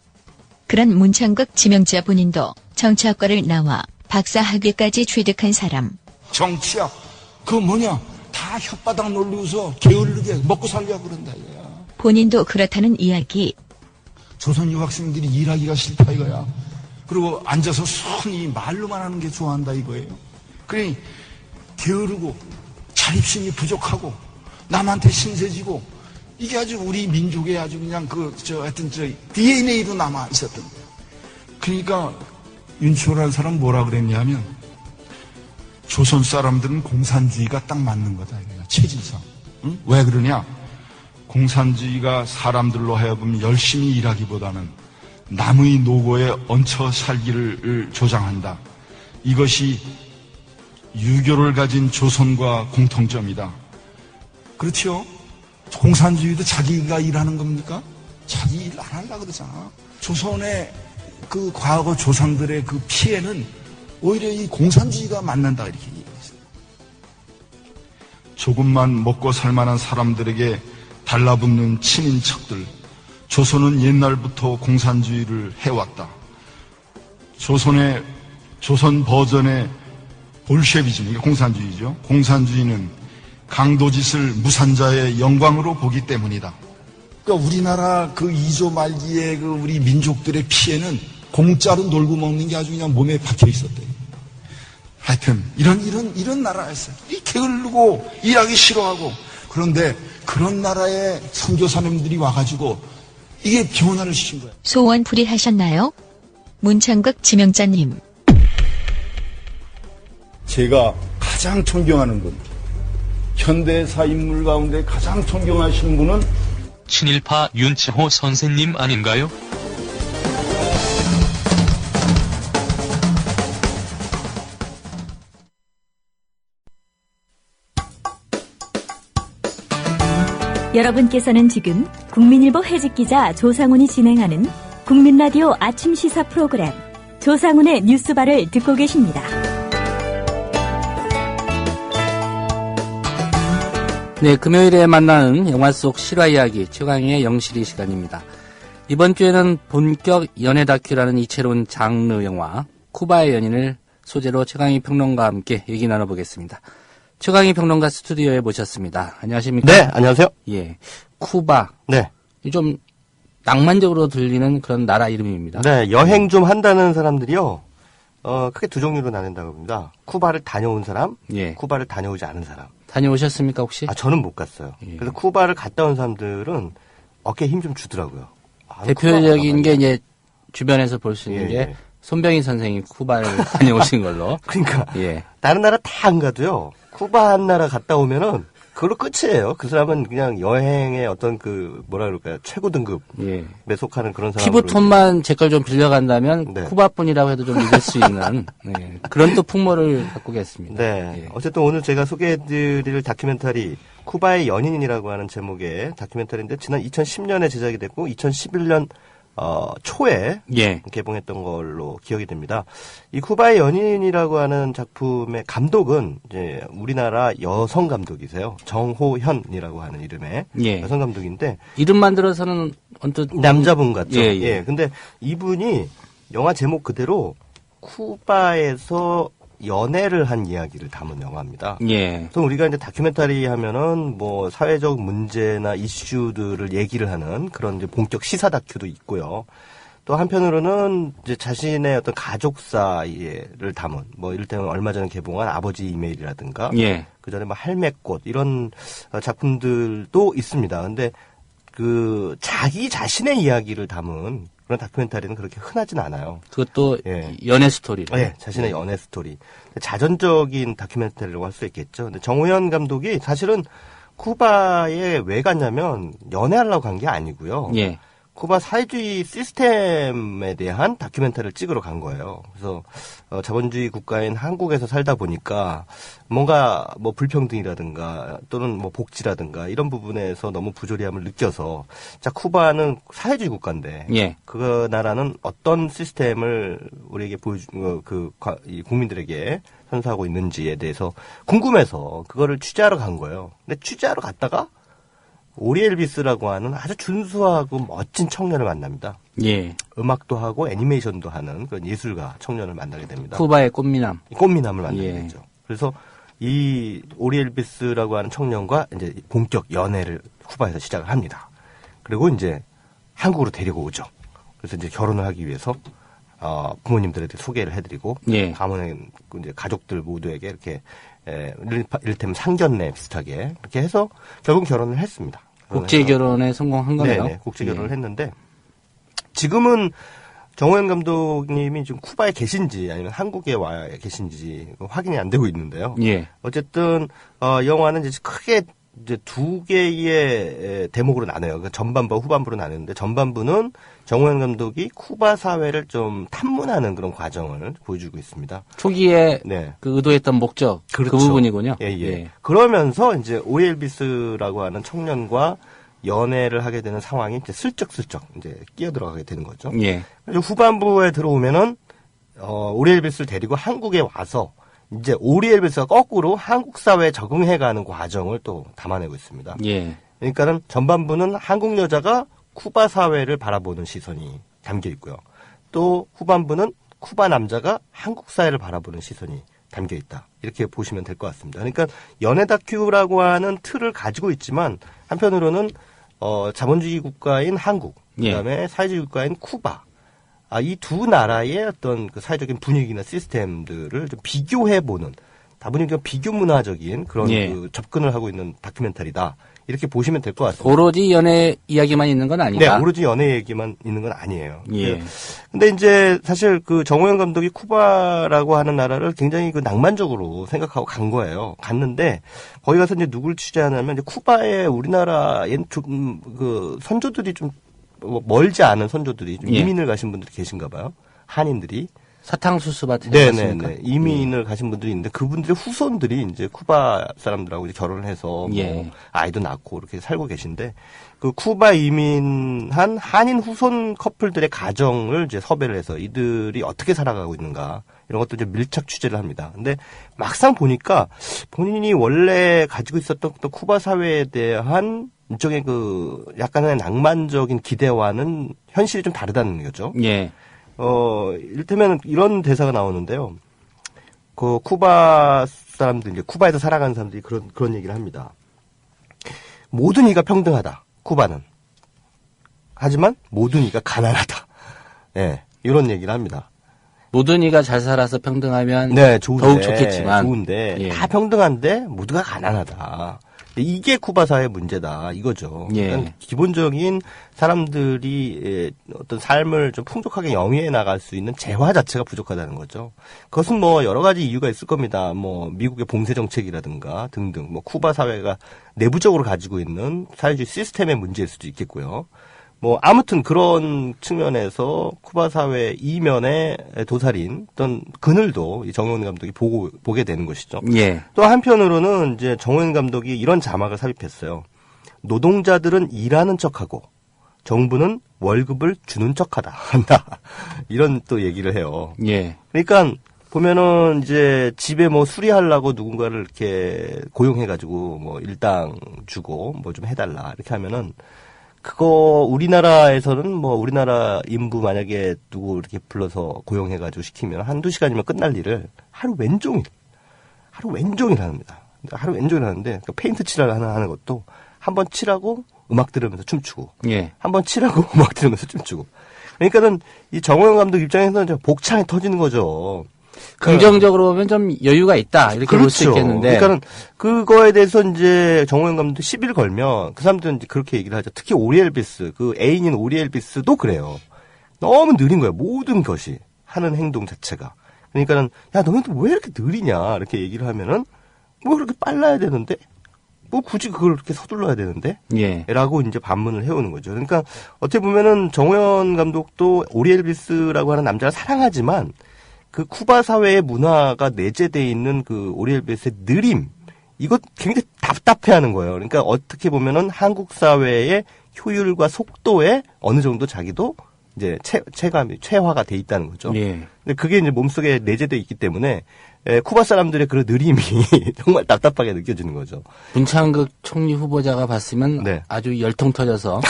그런 문창극 지명자 본인도 정치학과를 나와 박사학위까지 취득한 사람. 정치학 그거 뭐냐? 다 혓바닥 놀리고서 게을르게 먹고 살려고 그런다 이거야. 본인도 그렇다는 이야기. 조선 유학생들이 일하기가 싫다 이거야. 그리고 앉아서 순히 말로만 하는 게 좋아한다 이거예요. 그러니 게으르고 자립심이 부족하고 남한테 신세지고 이게 아주 우리 민족의 아주 그냥 하여튼 DNA로 남아 있었던 거예요. 그러니까 윤치호라는 사람 뭐라 그랬냐면 조선 사람들은 공산주의가 딱 맞는 거다 이거야. 체질상. 응? 왜 그러냐? 공산주의가 사람들로 하여금 열심히 일하기보다는 남의 노고에 얹혀 살기를 조장한다. 이것이 유교를 가진 조선과 공통점이다. 그렇죠? 공산주의도 자기가 일하는 겁니까? 자기 일 안 하려고 그러잖아. 조선의 그 과거 조상들의 그 피해는 오히려 이 공산주의가 맞는다 이렇게 얘기했어요. 조금만 먹고 살만한 사람들에게 달라붙는 친인척들. 조선은 옛날부터 공산주의를 해왔다. 조선 버전의 볼셰비즘, 이게 공산주의죠. 공산주의는 강도짓을 무산자의 영광으로 보기 때문이다. 그러니까 우리나라 그 2조 말기에 그 우리 민족들의 피해는 공짜로 놀고 먹는 게 아주 그냥 몸에 박혀 있었대요. 하여튼 이런 나라였어요. 이 게을르고 일하기 싫어하고. 그런데 그런 나라의 선교사님들이 와가지고 이게 변화를 시킨 거예요. 소원 풀이하셨나요? 문창극 지명자님. 제가 가장 존경하는 분, 현대사 인물 가운데 가장 존경하시는 분은 친일파 윤치호 선생님 아닌가요? 여러분께서는 지금 국민일보 해직기자 조상훈이 진행하는 국민라디오 아침 시사 프로그램 조상훈의 뉴스바를 듣고 계십니다. 네, 금요일에 만나는 영화 속 실화 이야기 최강희의 영실이 시간입니다. 이번 주에는 본격 연애 다큐라는 이채로운 장르 영화 쿠바의 연인을 소재로 최강희 평론가와 함께 얘기 나눠보겠습니다. 최강희 평론가 스튜디오에 모셨습니다. 안녕하십니까? 네, 안녕하세요. 예, 쿠바. 네. 좀 낭만적으로 들리는 그런 나라 이름입니다. 네, 여행 좀 한다는 사람들이요. 크게 두 종류로 나눈다고 합니다. 쿠바를 다녀온 사람, 예. 쿠바를 다녀오지 않은 사람. 다녀오셨습니까, 혹시? 저는 못 갔어요. 예. 그래서 쿠바를 갔다 온 사람들은 어깨에 힘 좀 주더라고요. 대표적인 게 이제 주변에서 볼 수 있는 예, 게 예. 손병희 선생이 쿠바를 다녀오신 걸로. 그러니까 예. 다른 나라 다 안 가도요. 쿠바 한 나라 갔다 오면은 그걸로 끝이에요. 그 사람은 그냥 여행의 어떤 뭐라 그럴까요? 최고 등급에 속하는 그런 사람. 피부톤만 제 걸 좀 빌려간다면 쿠바뿐이라고 해도 좀 믿을 수 있는 그런 또 풍모를 갖고 계십니다. 네. 어쨌든 오늘 제가 소개해드릴 다큐멘터리 쿠바의 연인이라고 하는 제목의 다큐멘터리인데 지난 2010년에 제작이 됐고 2011년 초에 개봉했던 걸로 기억이 됩니다. 이 쿠바의 연인이라고 하는 작품의 감독은 이제 우리나라 여성 감독이세요. 정호현이라고 하는 이름의 여성 감독인데 이름만 들어서는 언뜻 남자분 같죠. 근데 이분이 영화 제목 그대로 쿠바에서 연애를 한 이야기를 담은 영화입니다. 그래서 우리가 이제 다큐멘터리 하면은 뭐 사회적 문제나 이슈들을 얘기를 하는 그런 이제 본격 시사 다큐도 있고요. 또 한편으로는 이제 자신의 어떤 가족사를 담은 뭐 이를테면 얼마 전에 개봉한 아버지 이메일이라든가 그 전에 뭐 할매꽃 이런 작품들도 있습니다. 근데 자기 자신의 이야기를 담은 그런 다큐멘터리는 그렇게 흔하진 않아요. 그것도 연애 스토리로. 자신의 연애 스토리. 자전적인 다큐멘터리라고 할 수 있겠죠. 근데 정호연 감독이 사실은 쿠바에 왜 갔냐면 연애하려고 간 게 아니고요. 쿠바 사회주의 시스템에 대한 다큐멘터리를 찍으러 간 거예요. 그래서 자본주의 국가인 한국에서 살다 보니까 뭔가 뭐 불평등이라든가 또는 뭐 복지라든가 이런 부분에서 너무 부조리함을 느껴서 자 쿠바는 사회주의 국가인데 그 나라는 어떤 시스템을 우리에게 이 국민들에게 선사하고 있는지에 대해서 궁금해서 그거를 취재하러 간 거예요. 근데 취재하러 갔다가 오리 엘비스라고 하는 아주 준수하고 멋진 청년을 만납니다. 음악도 하고 애니메이션도 하는 그런 예술가 청년을 만나게 됩니다. 쿠바의 꽃미남. 꽃미남을 만나게 되죠. 그래서 이 오리 엘비스라고 하는 청년과 이제 본격 연애를 쿠바에서 시작을 합니다. 그리고 이제 한국으로 데리고 오죠. 그래서 이제 결혼을 하기 위해서 부모님들한테 소개를 해드리고 가문의 이제 가족들 모두에게 이렇게 이를테면 상견례 비슷하게 이렇게 해서 결국 결혼을 했습니다. 국제 결혼에 성공한 거네요. 네, 국제 결혼을 했는데 지금은 정호연 감독님이 지금 쿠바에 계신지 아니면 한국에 와 계신지 확인이 안 되고 있는데요. 어쨌든 영화는 이제 크게 이제 두 개의 대목으로 나눠요. 그러니까 전반부와 후반부로 나누는데 전반부는 정호연 감독이 쿠바 사회를 좀 탐문하는 그런 과정을 보여주고 있습니다. 초기에 그 의도했던 목적 그 부분이군요. 그러면서 이제 오엘비스라고 하는 청년과 연애를 하게 되는 상황이 이제 슬쩍슬쩍 이제 끼어들어가게 되는 거죠. 그래서 후반부에 들어오면은 오엘비스를 데리고 한국에 와서 이제 오리 엘비스가 거꾸로 한국 사회에 적응해가는 과정을 또 담아내고 있습니다. 그러니까는 전반부는 한국 여자가 쿠바 사회를 바라보는 시선이 담겨 있고요. 또 후반부는 쿠바 남자가 한국 사회를 바라보는 시선이 담겨 있다. 이렇게 보시면 될 것 같습니다. 그러니까 연애 다큐라고 하는 틀을 가지고 있지만 한편으로는 자본주의 국가인 한국, 그다음에 사회주의 국가인 쿠바. 이 두 나라의 어떤 그 사회적인 분위기나 시스템들을 좀 비교해보는, 다분히 비교 문화적인 그런 그 접근을 하고 있는 다큐멘터리다. 이렇게 보시면 될 것 같습니다. 오로지 연애 이야기만 있는 건 아니다. 네, 오로지 연애 얘기만 있는 건 아니에요. 근데 이제 사실 그 정호연 감독이 쿠바라고 하는 나라를 굉장히 그 낭만적으로 생각하고 간 거예요. 갔는데 거기 가서 이제 누굴 취재하냐면 이제 쿠바에 우리나라 그 선조들이 좀 멀지 않은 선조들이 좀 이민을 가신 분들이 계신가 봐요. 한인들이. 사탕수수밭에 네네네. 이민을 가신 분들이 있는데 그분들의 후손들이 이제 쿠바 사람들하고 이제 결혼을 해서 뭐 아이도 낳고 이렇게 살고 계신데 그 쿠바 이민한 한인 후손 커플들의 가정을 이제 섭외를 해서 이들이 어떻게 살아가고 있는가 이런 것도 이제 밀착 취재를 합니다. 근데 막상 보니까 본인이 원래 가지고 있었던 또 쿠바 사회에 대한 일종의 그 약간의 낭만적인 기대와는 현실이 좀 다르다는 거죠. 이를테면 이런 대사가 나오는데요. 그 쿠바 사람들, 이제 쿠바에서 살아가는 사람들이 그런 얘기를 합니다. 모든 이가 평등하다. 쿠바는. 하지만 모든 이가 가난하다. 이런 얘기를 합니다. 모든 이가 잘 살아서 평등하면 더욱 좋겠지만 좋은데 다 평등한데 모두가 가난하다. 이게 쿠바 사회의 문제다 이거죠. 예. 그러니까 기본적인 사람들이 어떤 삶을 좀 풍족하게 영위해 나갈 수 있는 재화 자체가 부족하다는 거죠. 그것은 뭐 여러 가지 이유가 있을 겁니다. 뭐 미국의 봉쇄 정책이라든가 등등, 뭐 쿠바 사회가 내부적으로 가지고 있는 사회주의 시스템의 문제일 수도 있겠고요. 뭐 아무튼 그런 측면에서 쿠바 사회 이면의 도살인 어떤 그늘도 이 정호연 감독이 보게 되는 것이죠. 예. 또 한편으로는 이제 정호연 감독이 이런 자막을 삽입했어요. 노동자들은 일하는 척하고 정부는 월급을 주는 척하다 한다. 이런 또 얘기를 해요. 예. 그러니까 보면은 이제 집에 뭐 수리하려고 누군가를 이렇게 고용해가지고 뭐 일당 주고 뭐 좀 해달라 이렇게 하면은. 그거 우리나라에서는 뭐 우리나라 인부 만약에 누구 이렇게 불러서 고용해가지고 시키면 한두 시간이면 끝날 일을 하루 왼종일 합니다. 하루 왼종일 하는데 그러니까 페인트 칠을 하는 것도 한번 칠하고 음악 들으면서 춤추고 예. 한번 칠하고 음악 들으면서 춤추고 그러니까는 이 정호연 감독 입장에서는 복창이 터지는 거죠. 긍정적으로 보면 좀 여유가 있다 이렇게 그렇죠. 볼 수 있겠는데. 그러니까는 그거에 대해서 이제 정호연 감독도 시비를 걸면 그 사람들은 이제 그렇게 얘기를 하죠. 특히 오리 엘비스 그 애인인 오리 엘비스도 그래요. 너무 느린 거예요. 모든 것이 하는 행동 자체가. 그러니까는 야 너네들 왜 이렇게 느리냐 이렇게 얘기를 하면은 뭐 그렇게 빨라야 되는데 뭐 굳이 그걸 이렇게 서둘러야 되는데? 예. 라고 이제 반문을 해오는 거죠. 그러니까 어떻게 보면은 정호연 감독도 오리 엘비스라고 하는 남자를 사랑하지만 그 쿠바 사회의 문화가 내재되어 있는 그 오리 엘비스의 느림, 이거 굉장히 답답해하는 거예요. 그러니까 어떻게 보면은 한국 사회의 효율과 속도에 어느 정도 자기도 이제 체화가 돼 있다는 거죠. 예. 근데 그게 이제 몸속에 내재되어 있기 때문에 쿠바 사람들의 그런 느림이 정말 답답하게 느껴지는 거죠. 문창극 총리 후보자가 봤으면 네. 아주 열통 터져서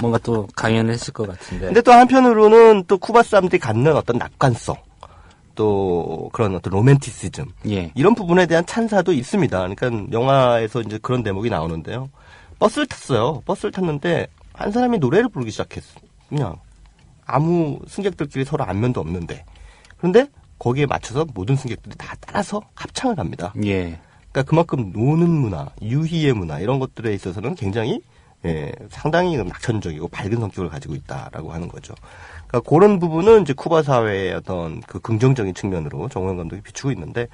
뭔가 또 강연을 했을 것 같은데. 근데 또 한편으로는 또 쿠바 사람들이 갖는 어떤 낙관성, 또 그런 어떤 로맨티시즘, 예. 이런 부분에 대한 찬사도 있습니다. 그러니까 영화에서 이제 그런 대목이 나오는데요. 버스를 탔어요. 버스를 탔는데 한 사람이 노래를 부르기 시작했어. 그냥 아무 승객들끼리 서로 안면도 없는데. 그런데 거기에 맞춰서 모든 승객들이 다 따라서 합창을 합니다. 예. 그러니까 그만큼 노는 문화, 유희의 문화 이런 것들에 있어서는 굉장히 상당히 낙천적이고 밝은 성격을 가지고 있다라고 하는 거죠. 그러니까 그런 부분은 이제 쿠바 사회의 어떤 그 긍정적인 측면으로 정호연 감독이 비추고 있는데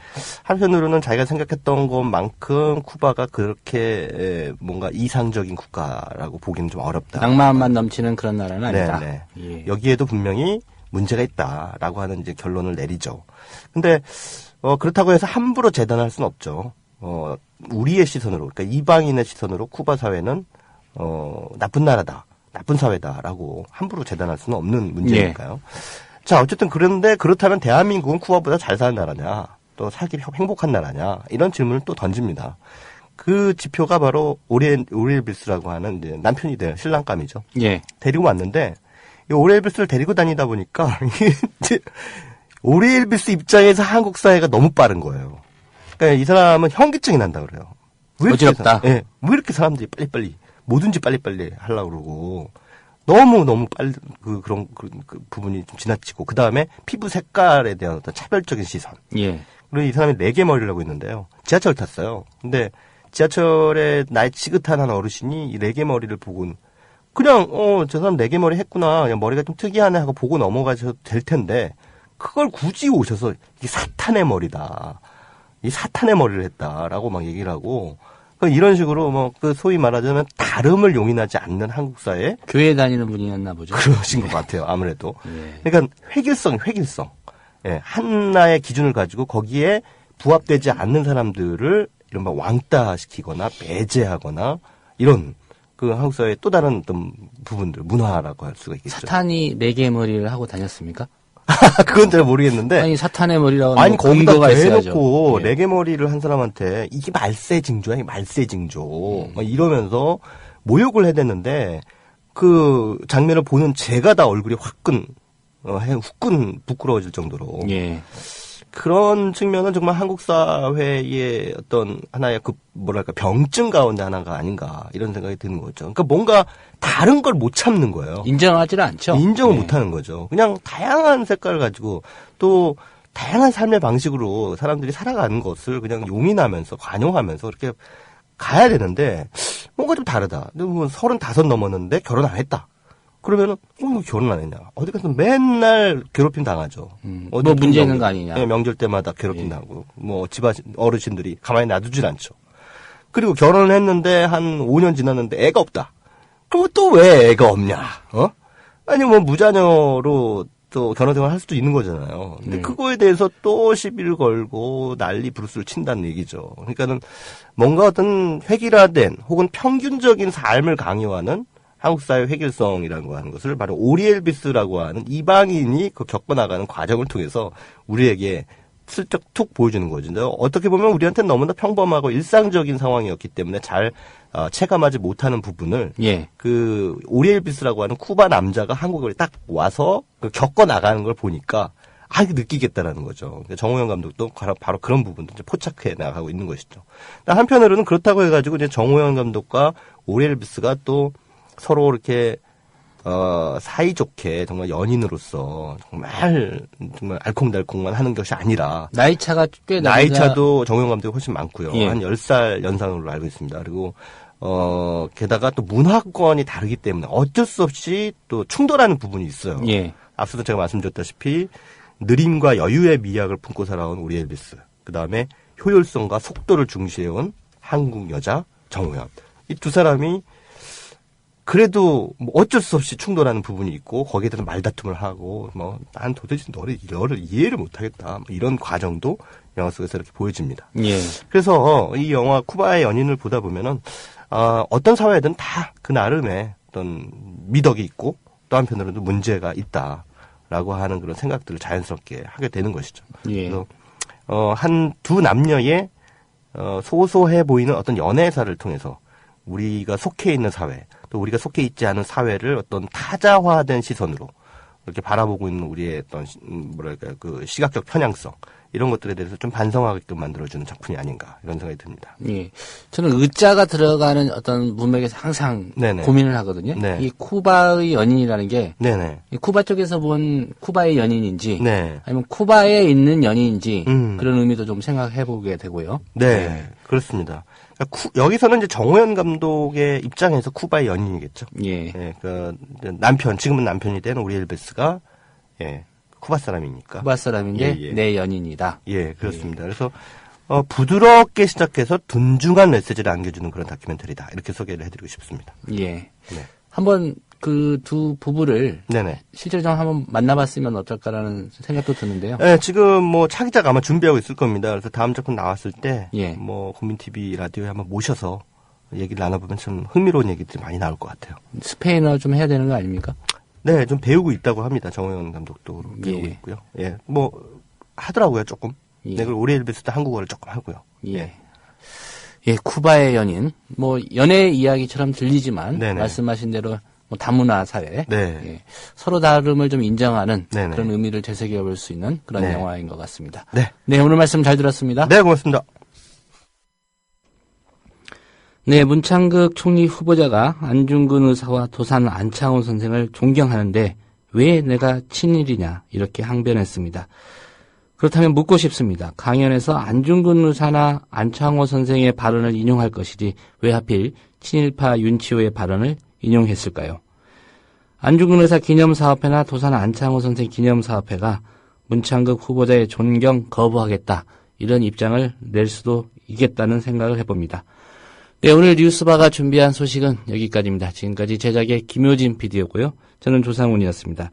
한편으로는 자기가 생각했던 것만큼 쿠바가 그렇게 뭔가 이상적인 국가라고 보기는 좀 어렵다. 낭만만 넘치는 그런 나라는 아니다. 네. 예. 여기에도 분명히 문제가 있다라고 하는 이제 결론을 내리죠. 근데 그렇다고 해서 함부로 재단할 수는 없죠. 우리의 시선으로, 그러니까 이방인의 시선으로 쿠바 사회는 나쁜 나라다, 나쁜 사회다라고 함부로 재단할 수는 없는 문제니까요. 예. 자, 어쨌든 그런데 그렇다면 대한민국은 쿠바보다 잘 사는 나라냐, 또 살기 행복한 나라냐, 이런 질문을 또 던집니다. 그 지표가 바로 오리엘비스라고 하는 이제 남편이 될 신랑감이죠. 예. 데리고 왔는데 이 오리엘비스를 데리고 다니다 보니까 이제 오리엘비스 입장에서 한국 사회가 너무 빠른 거예요. 그러니까 이 사람은 현기증이 난다 그래요. 어지럽다. 왜 이렇게 사람들이 빨리빨리 뭐든지 빨리빨리 하려고 그러고 너무 빨리 그런 부분이 좀 지나치고 그 다음에 피부 색깔에 대한 어떤 차별적인 시선. 예. 그리고 이 사람이 4개 머리를 하고 있는데요. 지하철 탔어요. 근데 지하철에 나이 지긋한 한 어르신이 이 4개 머리를 보고는 그냥 저 사람 4개 머리 했구나. 그냥 머리가 좀 특이하네 하고 보고 넘어가셔도 될 텐데 그걸 굳이 오셔서 이게 사탄의 머리다. 이 사탄의 머리를 했다라고 막 얘기를 하고 이런 식으로 뭐 그 소위 말하자면 다름을 용인하지 않는 한국 사회 교회 다니는 분이었나 보죠. 그러신 것 같아요. 아무래도. 예. 그러니까 획일성. 예, 하나의 기준을 가지고 거기에 부합되지 않는 사람들을 이른바 왕따시키거나 배제하거나 이런 그 한국 사회의 또 다른 어떤 부분들 문화라고 할 수가 있겠죠. 사탄이 4개의 머리를 하고 다녔습니까? 그건 잘 모르겠는데. 아니 사탄의 머리라고 아니 공도가 있어야죠. 대놓고 예. 4개 머리를 한 사람한테 이게 말세징조야, 말세징조. 막 이러면서 모욕을 해댔는데 그 장면을 보는 제가 다 얼굴이 화끈 부끄러워질 정도로. 예. 그런 측면은 정말 한국 사회의 어떤 하나의 그 뭐랄까 병증 가운데 하나가 아닌가 이런 생각이 드는 거죠. 그러니까 뭔가 다른 걸 못 참는 거예요. 인정하지를 않죠. 인정을 못 하는 거죠. 그냥 다양한 색깔을 가지고 또 다양한 삶의 방식으로 사람들이 살아가는 것을 그냥 용인하면서 관용하면서 그렇게 가야 되는데 뭔가 좀 다르다. 뭐 35 넘었는데 결혼 안 했다. 그러면은 결혼 안 했냐? 어디 가서 맨날 괴롭힘 당하죠. 뭐 문제 있는 거 아니냐? 네, 명절 때마다 괴롭힘 당하고 뭐 집안 어르신들이 가만히 놔두질 않죠. 그리고 결혼을 했는데 한 5년 지났는데 애가 없다. 그럼 또 왜 애가 없냐? 아니 뭐 무자녀로 또 결혼생활 할 수도 있는 거잖아요. 근데 그거에 대해서 또 시비를 걸고 난리 부르스를 친다는 얘기죠. 그러니까는 뭔가 어떤 획일화된 혹은 평균적인 삶을 강요하는 한국 사회 획일성이라고 하는 것을 바로 오리엘비스라고 하는 이방인이 그 겪어나가는 과정을 통해서 우리에게 슬쩍 툭 보여주는 거죠. 어떻게 보면 우리한테는 너무나 평범하고 일상적인 상황이었기 때문에 잘 체감하지 못하는 부분을 그 오리엘비스라고 하는 쿠바 남자가 한국에 딱 와서 겪어나가는 걸 보니까 느끼겠다라는 거죠. 그러니까 정호영 감독도 바로 그런 부분도 이제 포착해 나가고 있는 것이죠. 한편으로는 그렇다고 해가지고 이제 정호영 감독과 오리엘비스가 또 서로 이렇게 사이좋게 정말 연인으로서 정말 알콩달콩만 하는 것이 아니라 나이 차가 꽤 나이 차도 정호영 감독이 훨씬 많고요. 예. 한 10살 연상으로 알고 있습니다. 그리고 게다가 또 문화권이 다르기 때문에 어쩔 수 없이 또 충돌하는 부분이 있어요. 예. 앞서도 제가 말씀드렸다시피 느림과 여유의 미학을 품고 살아온 우리 엘비스. 그다음에 효율성과 속도를 중시해온 한국 여자 정호연. 이 두 사람이 그래도 뭐 어쩔 수 없이 충돌하는 부분이 있고 거기에 대해서 말다툼을 하고 뭐 난 도대체 너를 이해를 못하겠다 뭐 이런 과정도 영화 속에서 이렇게 보여집니다. 예. 그래서 이 영화 쿠바의 연인을 보다 보면은 어떤 사회든 다 그 나름의 어떤 미덕이 있고 또 한편으로도 문제가 있다라고 하는 그런 생각들을 자연스럽게 하게 되는 것이죠. 예. 그래서 한 두 남녀의 소소해 보이는 어떤 연애사를 통해서 우리가 속해 있는 사회, 또 우리가 속해 있지 않은 사회를 어떤 타자화된 시선으로 이렇게 바라보고 있는 우리의 어떤 그 시각적 편향성 이런 것들에 대해서 좀 반성하게끔 만들어주는 작품이 아닌가 이런 생각이 듭니다. 예, 저는 의자가 들어가는 어떤 문맥에서 항상 네네. 고민을 하거든요. 네. 이 쿠바의 연인이라는 게 네네. 이 쿠바 쪽에서 본 쿠바의 연인인지 네. 아니면 쿠바에 있는 연인인지 그런 의미도 좀 생각해보게 되고요. 네, 네. 그렇습니다. 여기서는 이제 정호연 감독의 입장에서 쿠바의 연인이겠죠. 예. 예, 그 남편, 지금은 남편이 된 우리 엘베스가 예, 쿠바 사람이니까. 쿠바 사람인데 내 연인이다. 예, 그렇습니다. 그래서 부드럽게 시작해서 둔중한 메시지를 안겨주는 그런 다큐멘터리다. 이렇게 소개를 해드리고 싶습니다. 예. 네. 한번 그 두 부부를 네네. 실제로 좀 한번 만나봤으면 어떨까라는 생각도 드는데요. 네, 지금 뭐 차기작 아마 준비하고 있을 겁니다. 그래서 다음 작품 나왔을 때, 예. 뭐 국민 TV 라디오에 한번 모셔서 얘기를 나눠보면 참 흥미로운 얘기들이 많이 나올 것 같아요. 스페인어 좀 해야 되는 거 아닙니까? 네, 좀 배우고 있다고 합니다. 정호연 감독도 배우고 예. 있고요. 예, 뭐 하더라고요, 조금. 예. 네, 그리고 오리 엘비스도 한국어를 조금 하고요. 예. 예, 쿠바의 연인. 뭐 연애 이야기처럼 들리지만 네네. 말씀하신 대로 뭐 다문화 사회, 네. 예, 서로 다름을 좀 인정하는 네네. 그런 의미를 되새겨 볼 수 있는 그런 네. 영화인 것 같습니다. 네. 네, 오늘 말씀 잘 들었습니다. 네, 고맙습니다. 네, 문창극 총리 후보자가 안중근 의사와 도산 안창호 선생을 존경하는데 왜 내가 친일이냐 이렇게 항변했습니다. 그렇다면 묻고 싶습니다. 강연에서 안중근 의사나 안창호 선생의 발언을 인용할 것이지 왜 하필 친일파 윤치호의 발언을 인용했을까요? 안중근 의사 기념사업회나 도산 안창호 선생 기념사업회가 문창극 후보자의 존경 거부하겠다 이런 입장을 낼 수도 있겠다는 생각을 해봅니다. 네, 오늘 뉴스바가 준비한 소식은 여기까지입니다. 지금까지 제작의 김효진 PD였고요. 저는 조상훈이었습니다.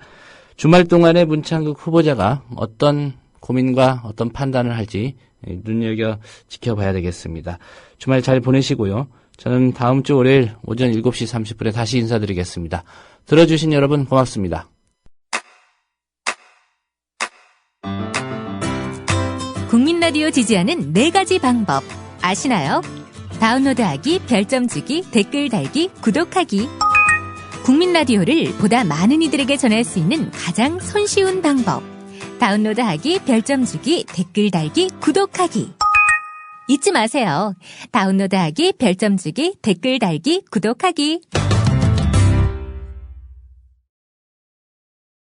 주말 동안에 문창극 후보자가 어떤 고민과 어떤 판단을 할지 눈여겨 지켜봐야 되겠습니다. 주말 잘 보내시고요. 저는 다음 주 월요일 오전 7시 30분에 다시 인사드리겠습니다. 들어주신 여러분 고맙습니다. 국민 라디오 지지하는 4가지 방법 아시나요? 다운로드하기, 별점 주기, 댓글 달기, 구독하기. 국민 라디오를 보다 많은 이들에게 전할 수 있는 가장 손쉬운 방법. 다운로드하기, 별점 주기, 댓글 달기, 구독하기. 잊지 마세요. 다운로드하기, 별점 주기, 댓글 달기, 구독하기.